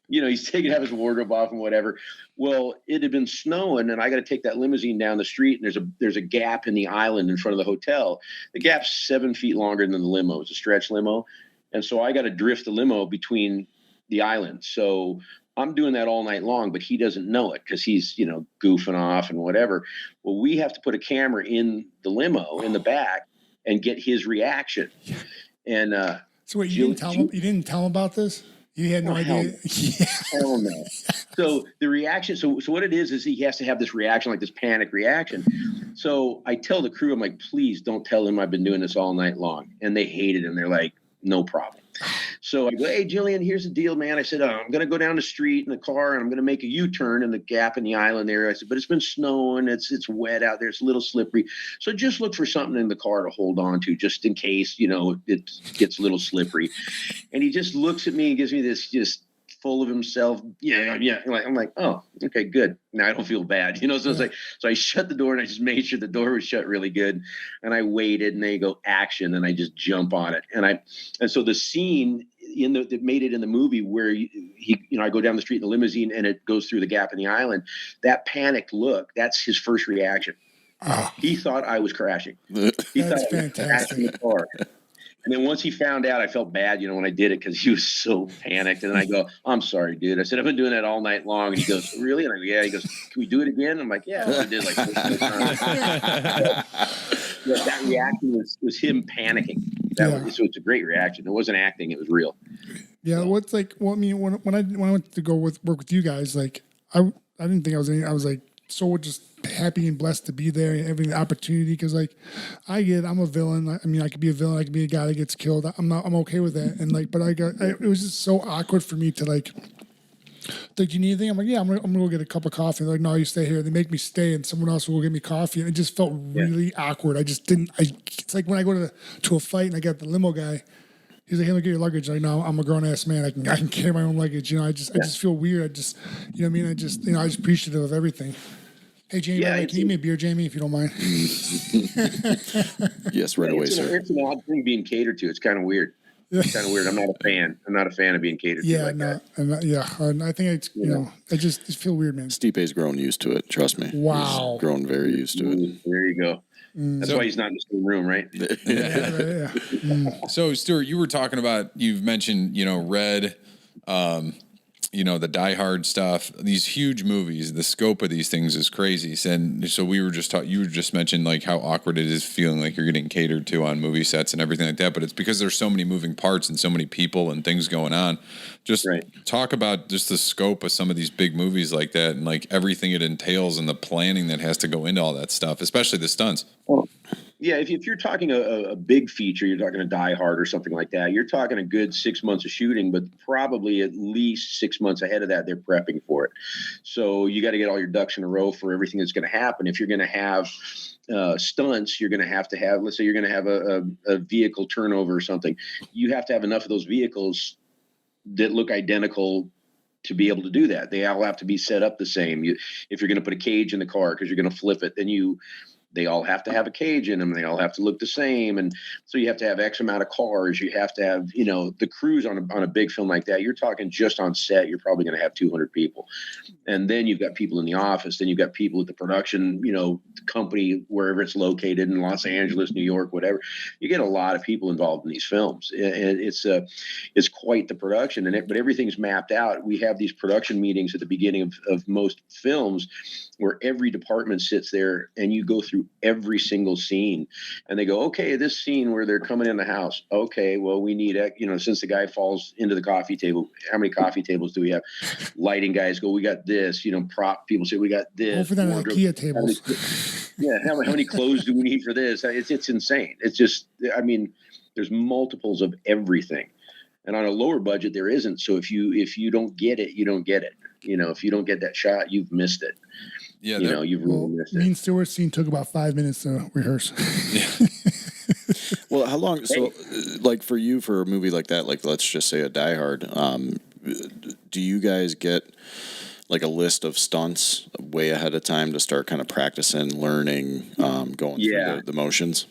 Speaker 2: You know, he's taking out his wardrobe off and whatever. Well, it had been snowing, and I got to take that limousine down the street, and there's a gap in the island in front of the hotel. The gap's 7 feet longer than the limo. It's a stretch limo, and so I got to drift the limo between the islands. So I'm doing that all night long, but he doesn't know it because he's, you know, goofing off and whatever. Well, we have to put a camera in the limo in the back and get his reaction. And
Speaker 1: so wait, you didn't tell him about this? You had no idea.
Speaker 2: Hell no. So the reaction. So what it is he has to have this reaction, like this panic reaction. So I tell the crew, I'm like, please don't tell him I've been doing this all night long. And they hate it, and they're like, no problem. So I go, hey, Jillian, here's the deal, man. I said, I'm going to go down the street in the car, and I'm going to make a U-turn in the gap in the island there. I said, but it's been snowing. It's wet out there. It's a little slippery. So just look for something in the car to hold on to just in case, you know, it gets a little slippery. And he just looks at me and gives me this just full of himself. Yeah. I'm like, oh, okay, good. Now I don't feel bad, you know. So it's like, so I shut the door, and I just made sure the door was shut really good, and I waited, and they go action, and I just jump on it, and so the scene that made it in the movie where I go down the street in the limousine and it goes through the gap in the island. That panicked look, that's his first reaction. Oh. He thought I was crashing. He thought I was crashing the car. And then once he found out, I felt bad, you know, when I did it because he was so panicked. And then I go, I'm sorry, dude. I said, I've been doing that all night long. And he goes, really? And I go, yeah. He goes, can we do it again? I'm like, yeah, we did like 4 times. That reaction was him panicking. So it's a great reaction. It wasn't acting; it was real.
Speaker 1: Yeah, what's like? Well, I mean, when I went to work with you guys, like I didn't think I was like so just happy and blessed to be there and having the opportunity because like I'm a villain. I mean, I could be a villain. I could be a guy that gets killed. I'm okay with that. And like, but it was just so awkward for me to like. Like, do you need anything? I'm like, yeah, I'm gonna go get a cup of coffee. They're like, no, you stay here. They make me stay, and someone else will go get me coffee. And it just felt really awkward. I just didn't. It's like when I go to a fight and I got the limo guy, He's like, "Hey, look at your luggage." Like, no, I'm a grown ass man. I can carry my own luggage. I just feel weird. I just, you know what I mean? I just appreciative of everything. Hey, Jamie, can you give me a beer, Jamie, if you don't mind?
Speaker 4: Yes, right away, sir.
Speaker 2: It's an odd thing being catered to. It's kind of weird. It's kind of weird. I'm not a fan. I'm not a fan of being catered to like that.
Speaker 1: I think it's, I just feel weird, man.
Speaker 4: Stipe's grown used to it. Trust me.
Speaker 1: Wow.
Speaker 4: He's grown very used to it.
Speaker 2: There you go. That's why he's not in the same room, right?
Speaker 3: So, Stuart, you were talking about, you've mentioned, Red, the Die Hard stuff, these huge movies, the scope of these things is crazy. And so we were just you just mentioned like how awkward it is feeling like you're getting catered to on movie sets and everything like that. But it's because there's so many moving parts and so many people and things going on. Just talk about just the scope of some of these big movies like that and like everything it entails and the planning that has to go into all that stuff, especially the stunts.
Speaker 2: Well, yeah, if you're talking a big feature, you're talking a Die Hard or something like that, you're talking a good 6 months of shooting, but probably at least 6 months ahead of that, they're prepping for it. So you got to get all your ducks in a row for everything that's going to happen. If you're going to have stunts, you're going to have, let's say you're going to have a vehicle turnover or something. You have to have enough of those vehicles that look identical to be able to do that. They all have to be set up the same. If you're going to put a cage in the car because you're going to flip it, then they all have to have a cage in them. They all have to look the same. And so you have to have X amount of cars. You have to have, the crews on a big film like that. You're talking just on set, you're probably going to have 200 people. And then you've got people in the office. Then you've got people at the production, the company, wherever it's located in Los Angeles, New York, whatever. You get a lot of people involved in these films. And it's quite the production. But everything's mapped out. We have these production meetings at the beginning of most films where every department sits there and you go through every single scene and they go, okay, this scene where they're coming in the house. Okay, well, we need, since the guy falls into the coffee table, how many coffee tables do we have? Lighting guys go, we got this, prop people say, we got this.
Speaker 1: Go for that IKEA tables.
Speaker 2: How many clothes do we need for this? It's insane. It's just, there's multiples of everything. And on a lower budget, there isn't. So if you don't get it, you don't get it. If you don't get that shot, you've missed it.
Speaker 3: Yeah,
Speaker 2: you've really missed it.
Speaker 1: Me and Stuart's scene took about 5 minutes to rehearse.
Speaker 3: Yeah.
Speaker 4: Well, how long? So, like for you, for a movie like that, like let's just say a Die Hard, do you guys get like a list of stunts way ahead of time to start kind of practicing, learning, going through the motions?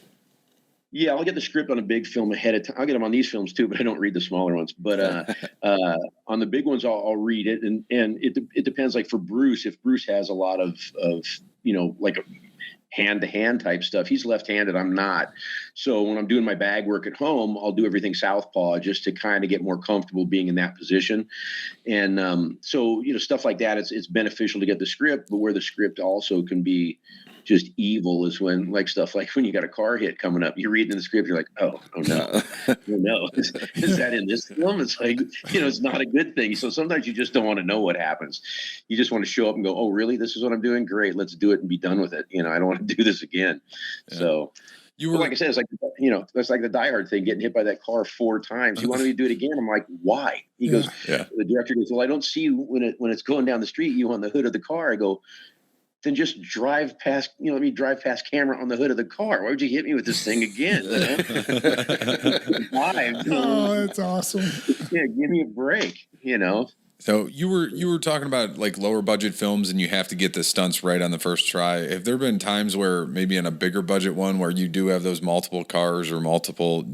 Speaker 2: Yeah, I'll get the script on a big film ahead of time. I'll get them on these films too, but I don't read the smaller ones. But on the big ones, I'll read it, and it depends. Like for Bruce, if Bruce has a lot of like a hand-to-hand type stuff, he's left-handed. I'm not. So when I'm doing my bag work at home, I'll do everything southpaw just to kind of get more comfortable being in that position. And so stuff like that, it's beneficial to get the script, but where the script also can be just evil is when stuff like when you got a car hit coming up, you're reading the script, you're like, oh no, oh no, is that in this film? It's like, it's not a good thing. So sometimes you just don't want to know what happens. You just want to show up and go, oh really? This is what I'm doing? Great. Let's do it and be done with it. I don't want to do this again. Yeah. So like I said, it's like, that's like the Die Hard thing, getting hit by that car 4 times. You want me to do it again? I'm like, why? He goes, the director goes, well, I don't see you when it's going down the street, you on the hood of the car. I go, then just drive past, let me drive past camera on the hood of the car. Why would you hit me with this thing again?
Speaker 1: Oh, that's awesome.
Speaker 2: Yeah, give me a break,
Speaker 3: So you were talking about like lower budget films and you have to get the stunts right on the first try. Have there been times where maybe in a bigger budget one where you do have those multiple cars or multiple,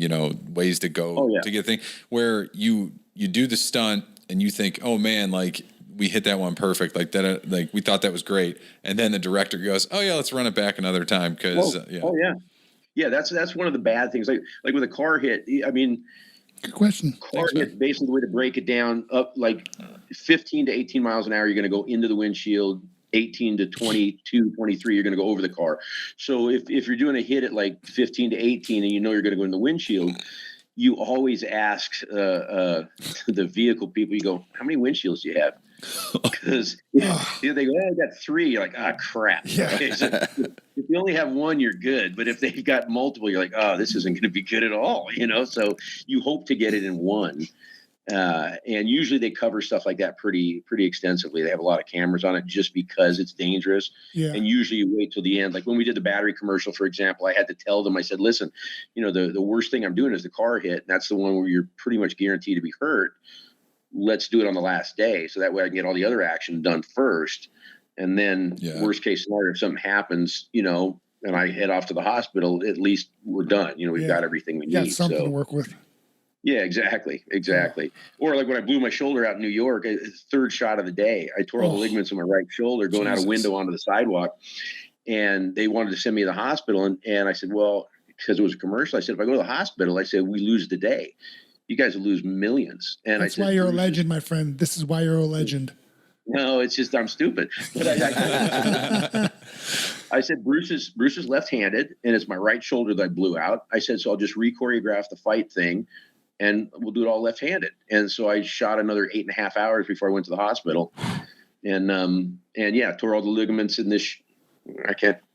Speaker 3: ways to go to get things where you do the stunt and you think, oh man, like we hit that one perfect, like that, like we thought that was great, and then the director goes, "Oh yeah, let's run it back another time." Because
Speaker 2: that's one of the bad things. Like with a car hit,
Speaker 1: good question.
Speaker 2: Car hit, basically the way to break it down, up like 15 to 18 miles an hour, you're going to go into the windshield. 18 to 22, 23, you're going to go over the car. So if you're doing a hit at like 15 to 18, and you're going to go in the windshield, you always ask the vehicle people. You go, "How many windshields do you have?" Because they go, "Oh, I got 3." You're like, "Ah, crap."
Speaker 1: Yeah.
Speaker 2: Okay, so if you only have 1, you're good. But if they've got multiple, you're like, "Oh, this isn't going to be good at all." So you hope to get it in 1. And usually they cover stuff like that pretty extensively. They have a lot of cameras on it just because it's dangerous.
Speaker 1: Yeah.
Speaker 2: And usually you wait till the end. Like when we did the battery commercial, for example, I had to tell them, I said, listen, the worst thing I'm doing is the car hit. And that's the one where you're pretty much guaranteed to be hurt. Let's do it on the last day. So that way I can get all the other action done first. And then worst case scenario, if something happens, and I head off to the hospital, at least we're done. We've got everything we need.
Speaker 1: Got something to work with.
Speaker 2: Yeah, exactly. Or like when I blew my shoulder out in New York, third shot of the day, I tore all the ligaments in my right shoulder going out a window onto the sidewalk. And they wanted to send me to the hospital. And I said, well, because it was a commercial, I said, if I go to the hospital, I said, we lose the day. You guys will lose millions. And
Speaker 1: that's why you're a legend, my friend. This is why you're a legend.
Speaker 2: No, it's just I'm stupid. But I said, Bruce is left-handed, and it's my right shoulder that I blew out. I said, so I'll just re-choreograph the fight thing, and we'll do it all left-handed. And so I shot another 8.5 hours before I went to the hospital. And tore all the ligaments in this.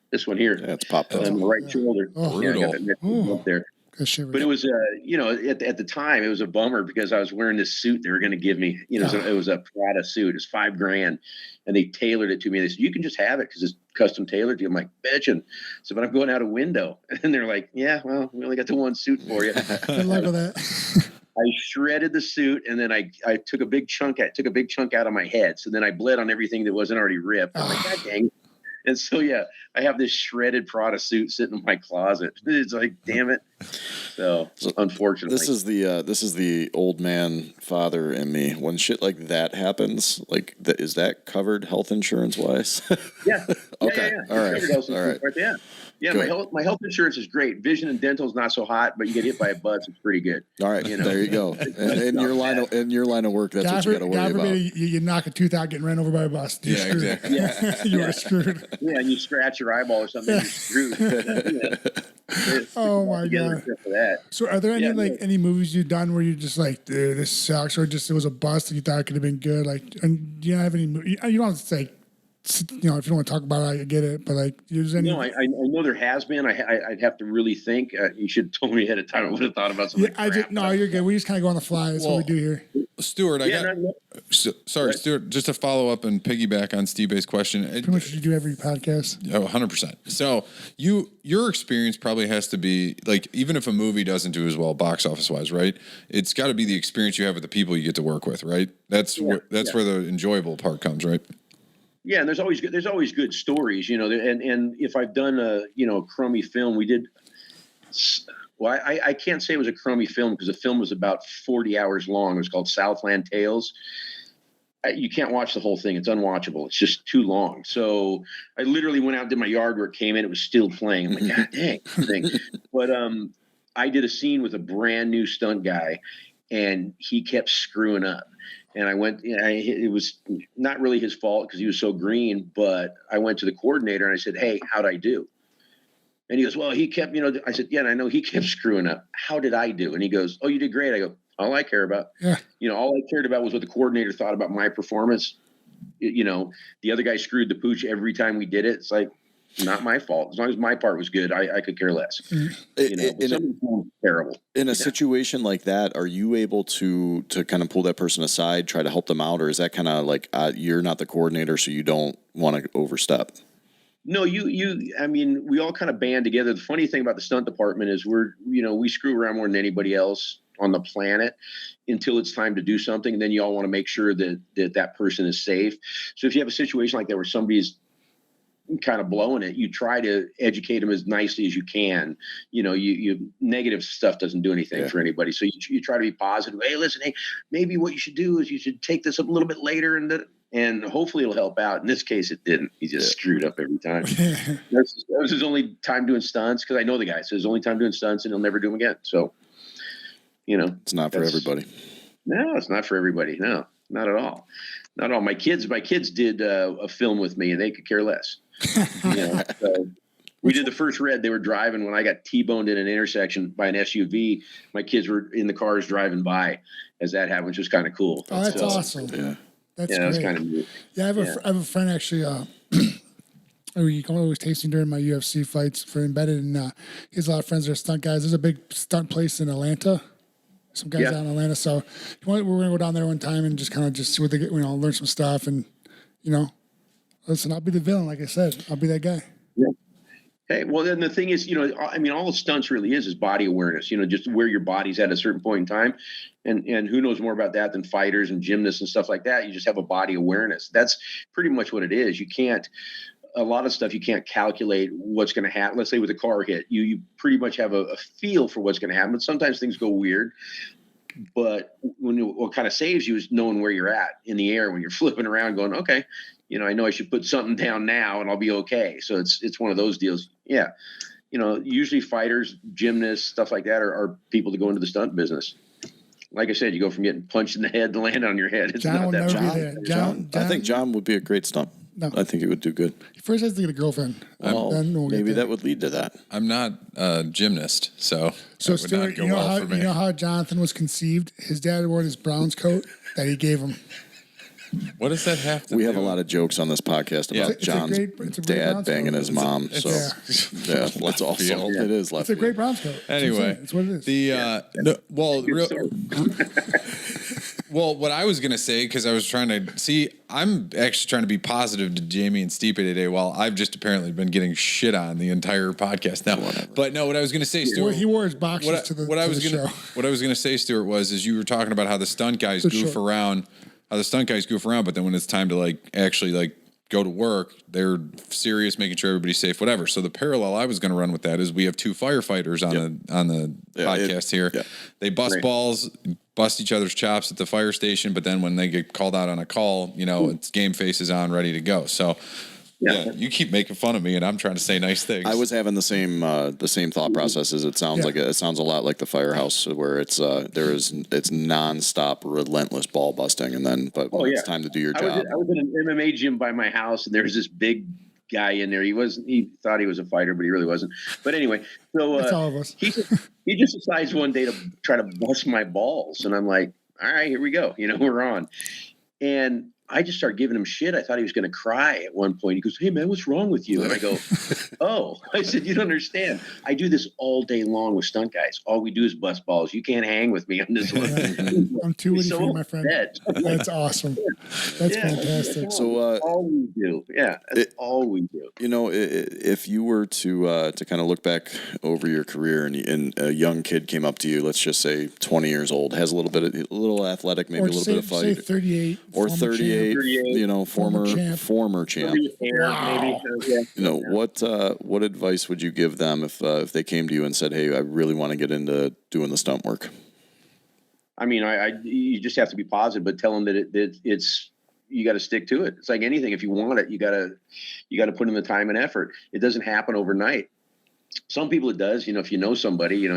Speaker 2: This one here.
Speaker 4: Yeah, it's popped up.
Speaker 2: On the right shoulder.
Speaker 1: Oh,
Speaker 2: yeah, I got that up there.
Speaker 1: But
Speaker 2: it was, at the time, it was a bummer because I was wearing this suit they were going to give me. It was a Prada suit. It was $5,000, and they tailored it to me. They said, you can just have it because it's custom tailored to you. I'm like, bitchin'. So, but I'm going out a window. And they're like, yeah, well, we only got the one suit for you.
Speaker 1: Good luck with that.
Speaker 2: I shredded the suit, and then I took a big chunk out of my head. So then I bled on everything that wasn't already ripped. I'm like, God dang. And so, I have this shredded Prada suit sitting in my closet. It's like, damn it. So unfortunately,
Speaker 4: this is the old man father in me. When shit like that happens, is that covered health insurance wise?
Speaker 2: Yeah.
Speaker 4: Okay.
Speaker 2: Yeah.
Speaker 4: All right.
Speaker 2: Right. Yeah. My health insurance is great. Vision and dental is not so hot, but you get hit by a bus, it's pretty good.
Speaker 4: All right. There you go. And in your line of work, that's what you got to worry about.
Speaker 1: You knock a tooth out getting ran over by a bus. You're screwed.
Speaker 3: Exactly.
Speaker 2: Yeah.
Speaker 1: You are screwed.
Speaker 2: Yeah, and you scratch your eyeball or something, you're screwed.
Speaker 1: Oh my God.
Speaker 2: For that.
Speaker 1: So are there any movies you've done where you're just like, dude, this sucks, or just it was a bust and you thought it could have been good? And do you have any? You don't have to say, if you don't want to talk about it, I get it. But there's any?
Speaker 2: No, I know there has been. I'd have to really think. You should have told me ahead of time. I would have thought about something.
Speaker 1: Yeah, you're good. We just kind of go on the fly. That's what we do here.
Speaker 3: Stuart, Stuart, just to follow up and piggyback on Stipe's question.
Speaker 1: Pretty much you do every podcast.
Speaker 3: Oh, 100%. So your experience probably has to be even if a movie doesn't do as well box office wise, right? It's got to be the experience you have with the people you get to work with, right? That's where the enjoyable part comes, right?
Speaker 2: Yeah, and there's always good stories, and if I've done a crummy film, we did. Well, I can't say it was a crummy film because the film was about 40 hours long. It was called Southland Tales. You can't watch the whole thing. It's unwatchable. It's just too long. So I literally went out and did my yard work, came in, it was still playing. I'm like, God dang. But I did a scene with a brand new stunt guy, and he kept screwing up. And I went, it was not really his fault because he was so green, but I went to the coordinator and I said, hey, how'd I do? And he goes, well, he kept, I said, yeah, and I know he kept screwing up. How did I do? And he goes, oh, you did great. I go, all I care about, all I cared about was what the coordinator thought about my performance. The other guy screwed the pooch every time we did it. It's like, not my fault. As long as my part was good, I could care less. Terrible.
Speaker 4: In a situation like that, are you able to kind of pull that person aside, try to help them out? Or is that kind of you're not the coordinator, so you don't want to overstep?
Speaker 2: No, we all kind of band together. The funny thing about the stunt department is we screw around more than anybody else on the planet until it's time to do something. And then you all want to make sure that person is safe. So if you have a situation like that where somebody's kind of blowing it, you try to educate them as nicely as you can. You negative stuff doesn't do anything for anybody. So you try to be positive. Hey, listen, maybe what you should do is you should take this up a little bit later and hopefully it'll help out. In this case, it didn't. He just screwed up every time. That was his only time doing stunts because I know the guy. So his only time doing stunts and he'll never do them again. So,
Speaker 4: it's not for everybody.
Speaker 2: No, it's not for everybody. No, not at all. Not at all. My kids did a film with me and they could care less. So we did the first red. They were driving when I got T-boned in an intersection by an SUV. My kids were in the cars driving by as that happened, which was kind of cool.
Speaker 1: Oh, that's awesome.
Speaker 4: Yeah.
Speaker 1: That's great.
Speaker 2: That's kind of neat.
Speaker 1: Yeah, I have a friend actually. You can always tasting during my UFC fights for Embedded, and he has a lot of friends that are stunt guys. There's a big stunt place in Atlanta, some guys out in Atlanta. So we're gonna go down there one time and just kind of just see what they get. Learn some stuff and listen. I'll be the villain, like I said. I'll be that guy.
Speaker 2: Yeah. Hey, well, then the thing is, all the stunts really is body awareness, just where your body's at a certain point in time. And who knows more about that than fighters and gymnasts and stuff like that. You just have a body awareness. That's pretty much what it is. A lot of stuff you can't calculate what's going to happen. Let's say with a car hit, you pretty much have a feel for what's going to happen. But sometimes things go weird. But what kind of saves you is knowing where you're at in the air when you're flipping around going, okay, I know I should put something down now and I'll be okay. So it's one of those deals. Yeah. Usually fighters, gymnasts, stuff like that are people that go into the stunt business. Like I said, you go from getting punched in the head to land on your head. It's
Speaker 1: John
Speaker 2: not that
Speaker 1: never John,
Speaker 4: I think John would be a great stunt. No. I think he would do good.
Speaker 1: He first has to get a girlfriend.
Speaker 4: Well, maybe that would lead to that.
Speaker 3: I'm not a gymnast, so
Speaker 1: Stuart, you know how Jonathan was conceived? His dad wore this Browns coat that he gave him.
Speaker 3: What does that have to do?
Speaker 4: We have a lot of jokes on this podcast about John's dad banging his mom. So, yeah, that's awesome. It is left.
Speaker 1: It's a great Browns coat.
Speaker 3: Anyway,
Speaker 1: it's what it is.
Speaker 3: Well, what I was going to say, because I was trying to see, I'm actually trying to be positive to Jamie and Stipe today, while I've just apparently been getting shit on the entire podcast now.
Speaker 4: Whatever.
Speaker 3: But no, what I was going to say, Stuart.
Speaker 1: He wore his boxers to the show.
Speaker 3: What I was going to say, Stuart, is you were talking about how the stunt guys goof around, but then when it's time to actually go to work, they're serious, making sure everybody's safe, whatever. So the parallel I was going to run with that is we have two firefighters on the podcast here. Yeah. They bust balls, bust each other's chops at the fire station, but then when they get called out on a call, it's game faces on, ready to go. So yeah, you keep making fun of me, and I'm trying to say nice things.
Speaker 4: I was having the same thought processes. It sounds it sounds a lot like the firehouse, where it's nonstop, relentless ball busting, and then when it's time to do your job.
Speaker 2: I was in an MMA gym by my house, and there was this big guy in there. He thought he was a fighter, but he really wasn't. But anyway, so
Speaker 1: that's all of us.
Speaker 2: He just decides one day to try to bust my balls, and I'm like, all right, here we go. We're on, and I just started giving him shit. I thought he was going to cry at one point. He goes, "Hey, man, what's wrong with you?" And I go, "Oh," I said, "You don't understand. I do this all day long with stunt guys. All we do is bust balls. You can't hang with me on this one."
Speaker 1: I'm too witty for you, my friend. That's awesome. That's fantastic.
Speaker 2: So all we do. Yeah, that's all we do.
Speaker 4: If you were to kind of look back over your career and a young kid came up to you, let's just say 20 years old, has a little athletic, maybe a little bit of fight.
Speaker 1: Say 38.
Speaker 4: Or 38. Former champ.
Speaker 2: Wow.
Speaker 4: What advice would you give them if they came to you and said, "Hey, I really want to get into doing the stunt work"?
Speaker 2: I mean, you just have to be positive, but tell them that it's you got to stick to it. It's like anything. If you want it, you got to put in the time and effort. It doesn't happen overnight. Some people it does, if you know somebody, you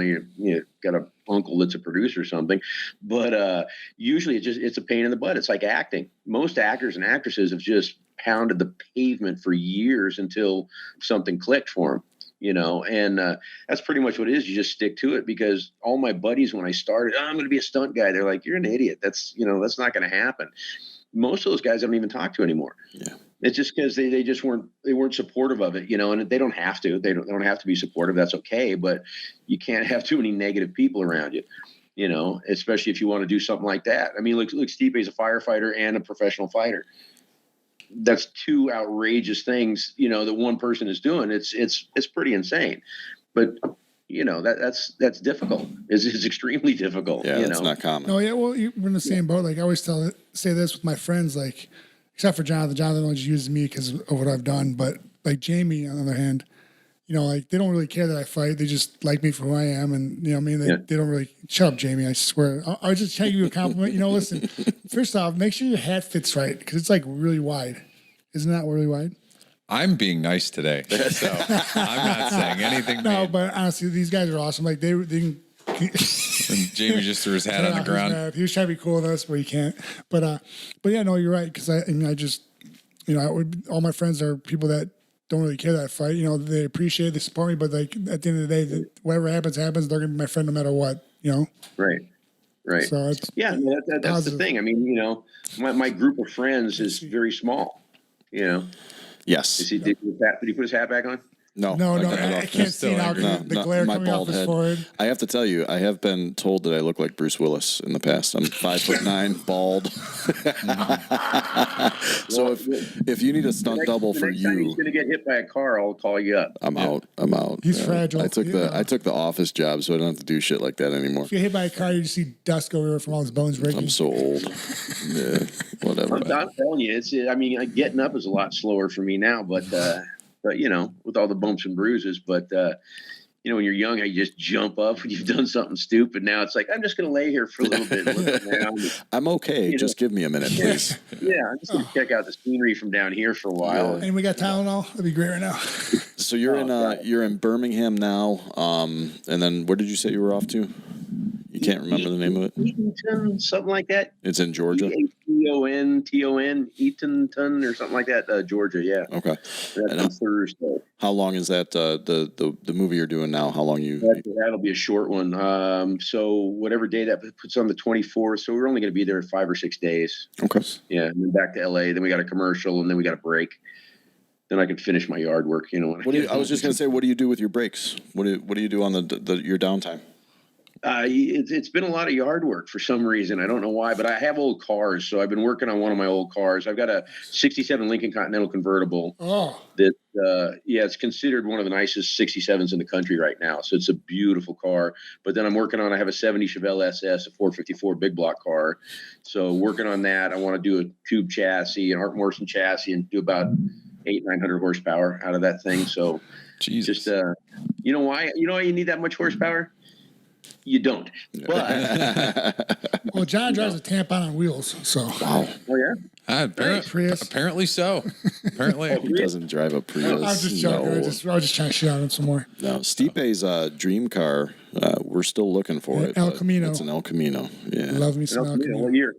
Speaker 2: got an uncle that's a producer or something, but usually it's a pain in the butt. It's like acting. Most actors and actresses have just pounded the pavement for years until something clicked for them, and that's pretty much what it is. You just stick to it, because all my buddies, when I started, I'm going to be a stunt guy. They're like, "You're an idiot. That's not going to happen." Most of those guys I don't even talk to anymore. Yeah. It's just because they just weren't supportive of it, and they don't have to. They don't have to be supportive. That's okay, but you can't have too many negative people around you, especially if you want to do something like that. I mean, look, Stipe's a firefighter and a professional fighter. That's two outrageous things, that one person is doing. It's pretty insane, but that's difficult. It's extremely difficult.
Speaker 4: Yeah, it's not common.
Speaker 1: No, yeah, well, we're in the same boat. Like I always say this with my friends, except for Jonathan. Jonathan only uses me because of what I've done. But Jamie, on the other hand, they don't really care that I fight. They just like me for who I am, and they don't really. Shut up, Jamie. I swear. I was just trying to give you a compliment. Listen. First off, make sure your hat fits right, because it's really wide. Isn't that really wide?
Speaker 3: I'm being nice today, so I'm not saying anything.
Speaker 1: No, but honestly, these guys are awesome. They can.
Speaker 3: And Jamie just threw his hat on the ground.
Speaker 1: He was trying to be cool with us, but he can't. But yeah, no, you're right. Because I just, all my friends are people that don't really care that I fight. They appreciate it, they support me, but at the end of the day, whatever happens, they're gonna be my friend no matter what.
Speaker 2: Right. So that's the thing. I mean, my group of friends is very small.
Speaker 4: Yes.
Speaker 2: Did he put his hat back on?
Speaker 4: No,
Speaker 1: I can't see now because the glare
Speaker 4: my
Speaker 1: coming off
Speaker 4: bald
Speaker 1: his
Speaker 4: head.
Speaker 1: forehead.
Speaker 4: I have to tell you, I have been told that I look like Bruce Willis in the past. I'm 5'9", bald. So if you need a stunt double for
Speaker 2: next time
Speaker 4: you,
Speaker 2: he's going to get hit by a car, I'll call you up.
Speaker 4: I'm out.
Speaker 1: He's fragile.
Speaker 4: I took the office job, so I don't have to do shit like that anymore.
Speaker 1: If you get hit by a car, you just see dust go everywhere from all his bones breaking.
Speaker 4: I'm so old. Yeah, whatever.
Speaker 2: I'm telling you, getting up is a lot slower for me now, but with all the bumps and bruises, but when you're young, you just jump up when you've done something stupid. Now it's like, I'm just going to lay here for a little bit and look around.
Speaker 4: I'm okay. Just give me a minute, please.
Speaker 2: Yeah, I'm just going to check out the scenery from down here for a while.
Speaker 1: And we got Tylenol. That'd be great right now.
Speaker 4: So you're in Birmingham now, and then where did you say you were off to? You can't remember the name of it?
Speaker 2: Eatonton, something like that.
Speaker 4: It's in Georgia?
Speaker 2: Eatonton, Eatonton, or something like that. Georgia, yeah.
Speaker 4: Okay.
Speaker 2: That's on Thursday.
Speaker 4: How long is that, the movie you're doing now? How long
Speaker 2: That'll be a short one. So whatever day that puts on the 24th, so we're only going to be there 5 or 6 days.
Speaker 4: Okay.
Speaker 2: Yeah, and then back to LA, then we got a commercial, and then we got a break. Then I can finish my yard work,
Speaker 4: I was just going to say, what do you do with your breaks? What do you do on your downtime?
Speaker 2: It's been a lot of yard work for some reason. I don't know why, but I have old cars, so I've been working on one of my old cars. I've got a '67 Lincoln Continental convertible.
Speaker 1: Oh,
Speaker 2: that it's considered one of the nicest '67s in the country right now. So it's a beautiful car. But then I have a '70 Chevelle SS, a 454 big block car. So working on that, I want to do a tube chassis, an Art Morrison chassis, and do about 800-900 horsepower out of that thing. So
Speaker 3: Jesus.
Speaker 2: just you know why you need that much horsepower? You don't. But
Speaker 1: well, John drives a tampon on wheels, so.
Speaker 4: Wow.
Speaker 2: Oh yeah.
Speaker 3: Apparently so. Apparently
Speaker 4: he doesn't drive a Prius.
Speaker 1: I'm just joking.
Speaker 4: No.
Speaker 1: I was just trying to shit on him some more.
Speaker 4: No, Stipe's dream car. We're still looking for it.
Speaker 1: El Camino.
Speaker 4: It's an El Camino. Yeah.
Speaker 1: Love me some El Camino.
Speaker 2: What year?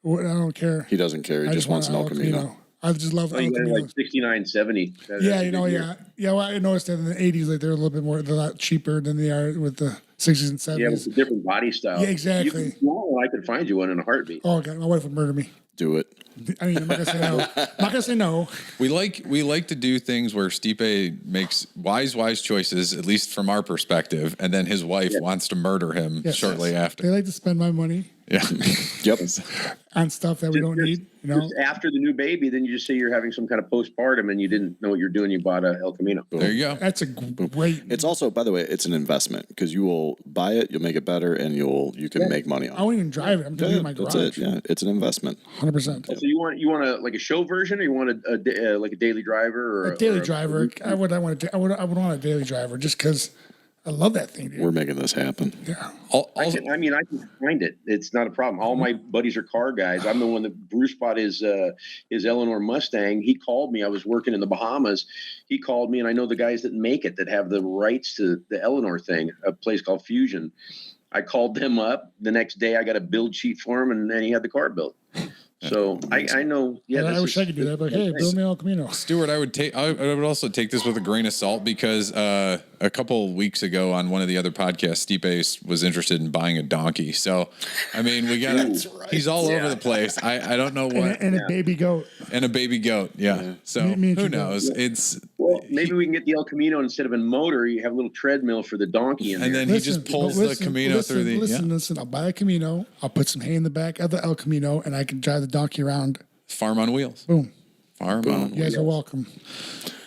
Speaker 1: I don't care.
Speaker 4: He doesn't care. He just wants an El Camino.
Speaker 1: I just love El Camino.
Speaker 2: Like 69, 70.
Speaker 1: Yeah, Well, I noticed that in the 80s, like they're a little bit more, they're a lot cheaper than they are with the 60s and 70s.
Speaker 2: Yeah, with a different body style.
Speaker 1: Yeah, exactly.
Speaker 2: I could find you one in a heartbeat.
Speaker 1: Oh, God, my wife would murder me.
Speaker 4: Do it.
Speaker 1: I mean, I'm not gonna say no.
Speaker 3: We like to do things where Stipe makes wise choices, at least from our perspective, and then his wife wants to murder him shortly after.
Speaker 1: They like to spend my money.
Speaker 3: Yeah.
Speaker 4: Yep.
Speaker 1: On stuff that we don't need.
Speaker 2: Just after the new baby, then you just say you're having some kind of postpartum and you didn't know what you're doing. You bought a El Camino.
Speaker 3: There you go.
Speaker 1: That's a great.
Speaker 4: It's also, by the way, it's an investment because you will buy it, you'll make it better, and you can make money on it.
Speaker 1: I won't even drive it. I'm doing it in my garage.
Speaker 4: That's it. Yeah, it's an investment.
Speaker 1: 100%.
Speaker 2: So you want a show version, or you want like a daily driver, or
Speaker 1: a daily driver? I would want a daily driver just because I love that thing, dude.
Speaker 4: We're making this happen.
Speaker 1: Yeah.
Speaker 2: I can find it. It's not a problem. All my buddies are car guys. I'm the one that Bruce bought his Eleanor Mustang. He called me. I was working in the Bahamas. He called me, and I know the guys that make it, that have the rights to the Eleanor thing, a place called Fusion. I called them up. The next day, I got a build sheet for him, and then he had the car built. So I know. Yeah,
Speaker 1: I wish I could do that. But hey, build me El Camino.
Speaker 3: Stuart, I would also take this with a grain of salt because a couple weeks ago on one of the other podcasts, Stipe was interested in buying a donkey. So, I mean, we got he's all over the place. I don't know what.
Speaker 1: And a baby goat.
Speaker 3: And a baby goat. Yeah. So who knows?
Speaker 2: Maybe we can get the El Camino instead of a motor. You have a little treadmill for the donkey,
Speaker 3: and then he just pulls the Camino through the.
Speaker 1: Listen. I'll buy a Camino. I'll put some hay in the back of the El Camino, and I can drive the donkey around.
Speaker 3: Farm on wheels.
Speaker 1: Boom.
Speaker 3: Farm on wheels.
Speaker 1: You guys are welcome.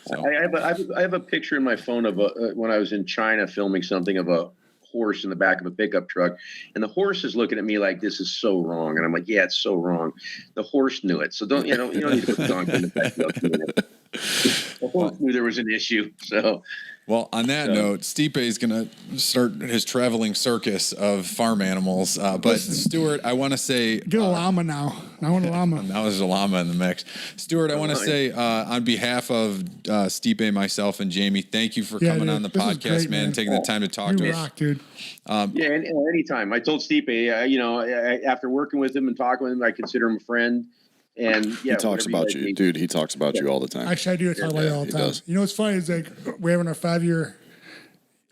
Speaker 2: So. I have a picture in my phone of when I was in China filming something of a horse in the back of a pickup truck, and the horse is looking at me like, this is so wrong, and I'm like, yeah, it's so wrong. The horse knew it, so you don't need to put the donkey in the back of the The horse knew there was an issue. So,
Speaker 3: well, on that note, Stipe is going to start his traveling circus of farm animals. But Stuart, I want to say,
Speaker 1: get a llama now. I want a llama.
Speaker 3: Now there's a llama in the mix. Stuart, I want to say on behalf of Stipe, myself, and Jamie, thank you for coming on the podcast, great, man, taking the time to talk to us.
Speaker 1: Rock, dude.
Speaker 2: Anytime. I told Stipe, after working with him and talking with him, I consider him a friend. And
Speaker 4: he talks about you, dude. He talks about you all the time.
Speaker 1: Actually, I do talk about you all the time. Does. You know what's funny is like we're having our 5-year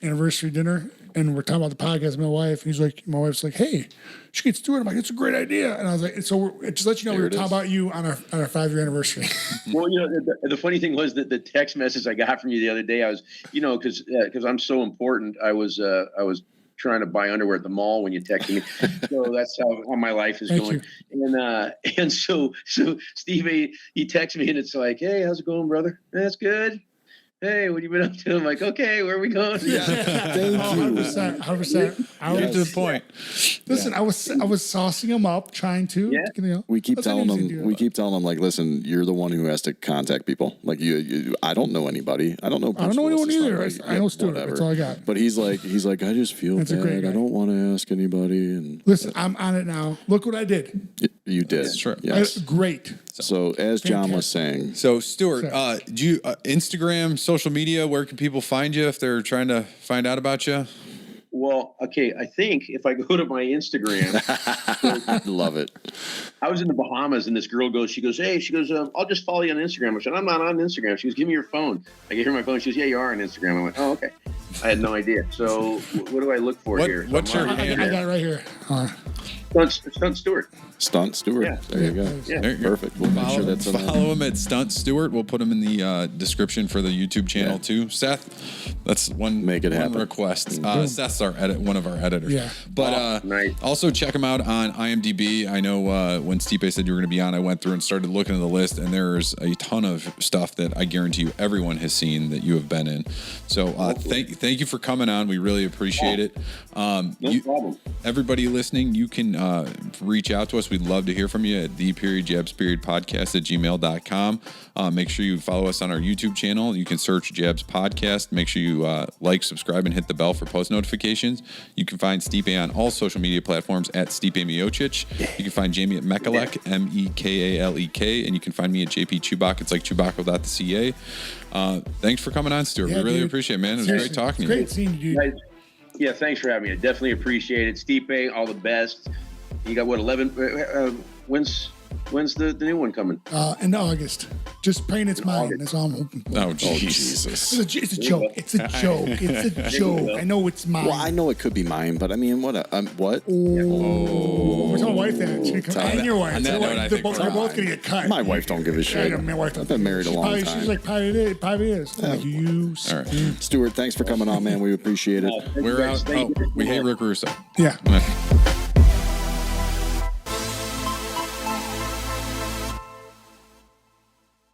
Speaker 1: anniversary dinner and we're talking about the podcast with my wife. And my wife's like, hey, you should get Stuart. I'm like, it's a great idea. And I was like, so it just let you know, we were talking about you on our 5-year anniversary.
Speaker 2: Well, the funny thing was that the text message I got from you the other day, I was, because I'm so important, I was trying to buy underwear at the mall when you texted me. So that's how my life is going. And so Steve, he texts me and it's like, hey, how's it going, brother? That's good. Hey, what have you been up to? I'm like, okay, where are we going?
Speaker 4: Yeah. Thank you.
Speaker 1: 100%. I would
Speaker 3: get to the point.
Speaker 1: Listen, I was saucing him up, trying to.
Speaker 2: Yeah.
Speaker 4: We keep telling him, like, listen, you're the one who has to contact people. Like, I don't know anybody. I don't know
Speaker 1: anyone either. I know Stuart. That's all I got.
Speaker 4: But he's like, I just feel bad. I don't want to ask anybody. And
Speaker 1: listen, I'm on it now. Look what I did.
Speaker 4: You did.
Speaker 3: That's true.
Speaker 4: Yes.
Speaker 1: Great.
Speaker 4: So as John was saying,
Speaker 3: so Stuart, do you Instagram, social media? Where can people find you if they're trying to find out about you?
Speaker 2: Well, okay, I think if I go to my Instagram,
Speaker 4: love it.
Speaker 2: I was in the Bahamas and this girl goes, I'll just follow you on Instagram. I said, I'm not on Instagram. She goes, give me your phone. I gave her my phone. She goes, yeah, you are on Instagram. I went, oh, okay. I had no idea. So what do I look for here?
Speaker 3: What's your handle?
Speaker 1: I got it right here.
Speaker 2: Stunt Stewart.
Speaker 4: Stunt Stewart. Yeah. There you go.
Speaker 2: Yeah.
Speaker 4: Perfect. We'll make sure that's
Speaker 3: follow him at Stunt Stewart. We'll put him in the description for the YouTube channel too. Seth, that's one request. Seth's one of our editors.
Speaker 1: Yeah.
Speaker 3: But
Speaker 2: nice.
Speaker 3: Also check him out on IMDb. I know when Stipe said you were going to be on, I went through and started looking at the list, and there's a ton of stuff that I guarantee you everyone has seen that you have been in. So thank you for coming on. We really appreciate it.
Speaker 2: No problem.
Speaker 3: Everybody listening, you can reach out to us. We'd love to hear from you at the.jabs.podcast@gmail.com. Make sure you follow us on our YouTube channel. You can search Jabs Podcast. Make sure you like, subscribe, and hit the bell for post notifications. You can find Stipe on all social media platforms at Stipe Miocic. You can find Jamie at Mekalek, Mekalek, and you can find me at JP Chewbacca. It's like Chewbacca without the CA. Thanks for coming on, Stuart. We really appreciate it, man. It was great talking to you.
Speaker 1: Great seeing you, dude.
Speaker 2: Yeah, thanks for having me. I definitely appreciate it. Stipe, all the best. You got 11? When's the new one coming?
Speaker 1: In August. Just praying it's mine. That's all I'm hoping for.
Speaker 3: Oh, Jesus.
Speaker 1: It's a joke. It's a joke. I know it's mine.
Speaker 4: Well, I know it could be mine, but I mean, what? What?
Speaker 1: Oh. We're talking wife then. And your wife.
Speaker 3: They're
Speaker 1: both going to get cut.
Speaker 4: My wife don't give a shit.
Speaker 1: My wife
Speaker 4: I've been married a long time.
Speaker 1: She's like, probably is. Like, you.
Speaker 3: All right.
Speaker 4: Stuart, thanks for coming on, man. We appreciate it.
Speaker 3: We're out. We hate Rick Russo.
Speaker 1: Yeah.